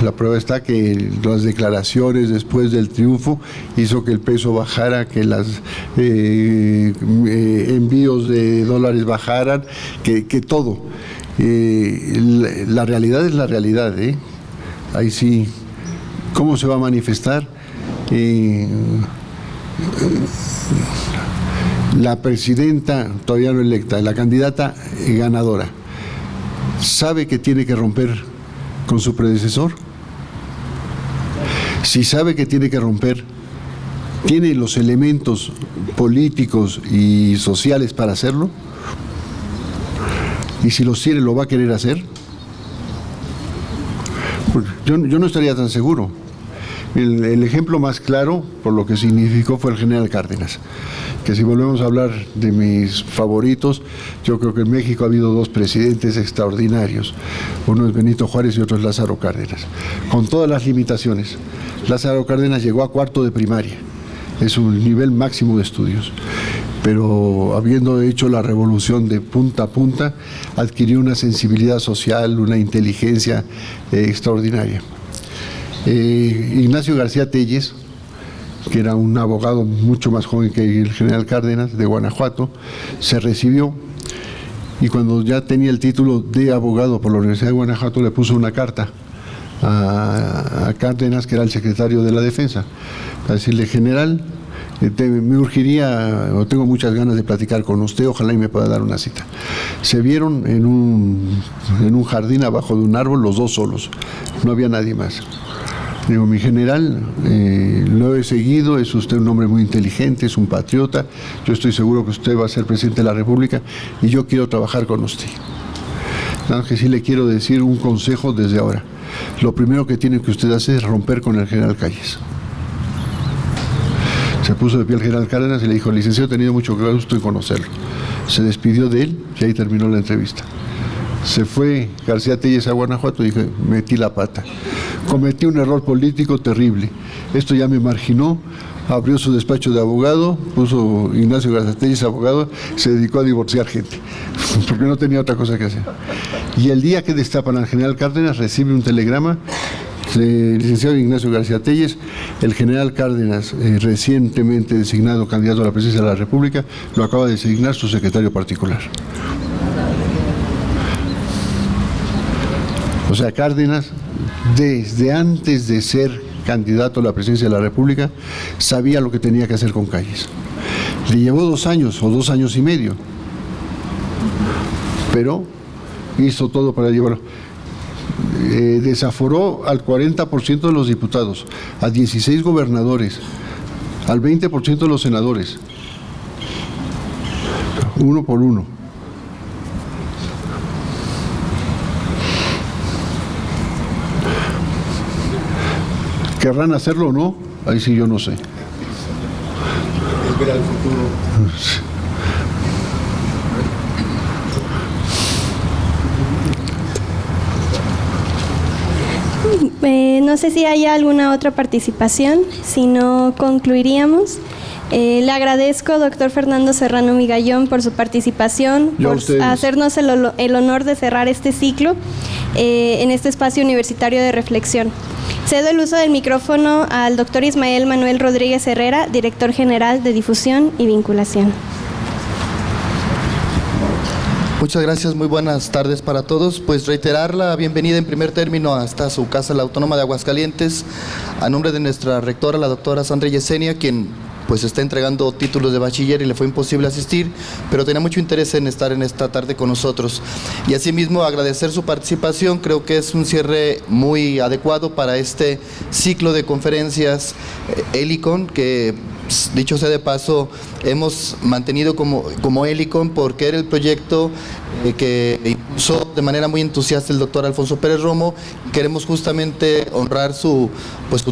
La prueba está que las declaraciones después del triunfo hizo que el peso bajara, que los envíos de dólares bajaran, que todo. La realidad es la realidad, ¿eh? Ahí sí, ¿cómo se va a manifestar? La presidenta todavía no electa, la candidata ganadora, ¿sabe que tiene que romper con su predecesor? Si sabe que tiene que romper, ¿tiene los elementos políticos y sociales para hacerlo? Y si los tiene, ¿lo va a querer hacer? Pues yo no estaría tan seguro. El ejemplo más claro, por lo que significó, fue el general Cárdenas, que si volvemos a hablar de mis favoritos, yo creo que en México ha habido dos presidentes extraordinarios. Uno es Benito Juárez y otro es Lázaro Cárdenas, con todas las limitaciones. Lázaro Cárdenas llegó a cuarto de primaria, es un nivel máximo de estudios, pero habiendo hecho la revolución de punta a punta, adquirió una sensibilidad social, una inteligencia extraordinaria. Ignacio García Telles, que era un abogado mucho más joven que el general Cárdenas, de Guanajuato, se recibió y cuando ya tenía el título de abogado por la Universidad de Guanajuato le puso una carta a Cárdenas, que era el secretario de la Defensa, para decirle: general, me urgiría, o tengo muchas ganas de platicar con usted, ojalá y me pueda dar una cita. Se vieron en un jardín abajo de un árbol, los dos solos, no había nadie más. Digo, mi general, lo he seguido, es usted un hombre muy inteligente, es un patriota, yo estoy seguro que usted va a ser presidente de la República y yo quiero trabajar con usted. Nada más que sí le quiero decir un consejo desde ahora. Lo primero que tiene que usted hacer es romper con el general Calles. Se puso de pie el general Cárdenas y le dijo: licenciado, he tenido mucho gusto en conocerlo. Se despidió de él y ahí terminó la entrevista. Se fue García Telles a Guanajuato y dije: metí la pata. Cometí un error político terrible. Esto ya me marginó. Abrió su despacho de abogado, puso Ignacio García Telles abogado, se dedicó a divorciar gente, porque no tenía otra cosa que hacer. Y el día que destapan al general Cárdenas, recibe un telegrama del licenciado Ignacio García Telles: el general Cárdenas, recientemente designado candidato a la presidencia de la República, lo acaba de designar su secretario particular. O sea, Cárdenas, desde antes de ser candidato a la presidencia de la República, sabía lo que tenía que hacer con Calles. Le llevó 2 años o 2 años y medio, pero hizo todo para llevarlo. Desaforó al 40% de los diputados, a 16 gobernadores, al 20% de los senadores, uno por uno. ¿Querrán hacerlo o no? Ahí sí yo no sé. Ver al futuro. No sé si hay alguna otra participación, si no concluiríamos. Le agradezco, doctor Fernando Serrano Migallón, por su participación, por hacernos el honor de cerrar este ciclo en este espacio universitario de reflexión. Cedo el uso del micrófono al doctor Ismael Manuel Rodríguez Herrera, director general de Difusión y Vinculación. Muchas gracias, muy buenas tardes para todos. Pues reiterar la bienvenida en primer término hasta su casa, la Autónoma de Aguascalientes, a nombre de nuestra rectora, la doctora Sandra Yesenia, quien pues está entregando títulos de bachiller y le fue imposible asistir, pero tenía mucho interés en estar en esta tarde con nosotros. Y asimismo agradecer su participación, creo que es un cierre muy adecuado para este ciclo de conferencias Helicon, que dicho sea de paso, hemos mantenido como Helicon porque era el proyecto que impulsó de manera muy entusiasta el doctor Alfonso Pérez Romo. Queremos justamente honrar su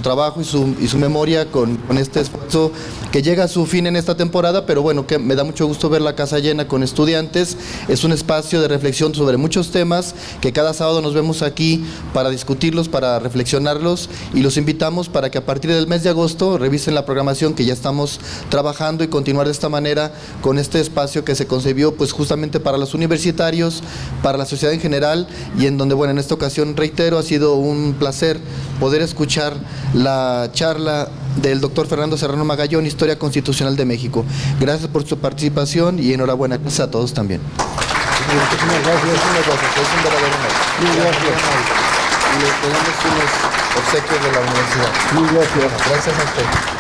trabajo y su memoria con este esfuerzo que llega a su fin en esta temporada, pero bueno, que me da mucho gusto ver la casa llena con estudiantes. Es un espacio de reflexión sobre muchos temas que cada sábado nos vemos aquí para discutirlos, para reflexionarlos, y los invitamos para que a partir del mes de agosto revisen la programación que ya estamos trabajando y continuar de esta manera con este espacio que se concebió pues justamente para los universitarios, para la sociedad en general, y en donde, bueno, en esta ocasión, reitero, ha sido un placer poder escuchar la charla del doctor Fernando Serrano Migallón, Historia Constitucional de México. Gracias por su participación y enhorabuena a todos también. Muchísimas gracias, es un verdadero honor. Y les pedimos unos obsequios de la universidad. Gracias a usted.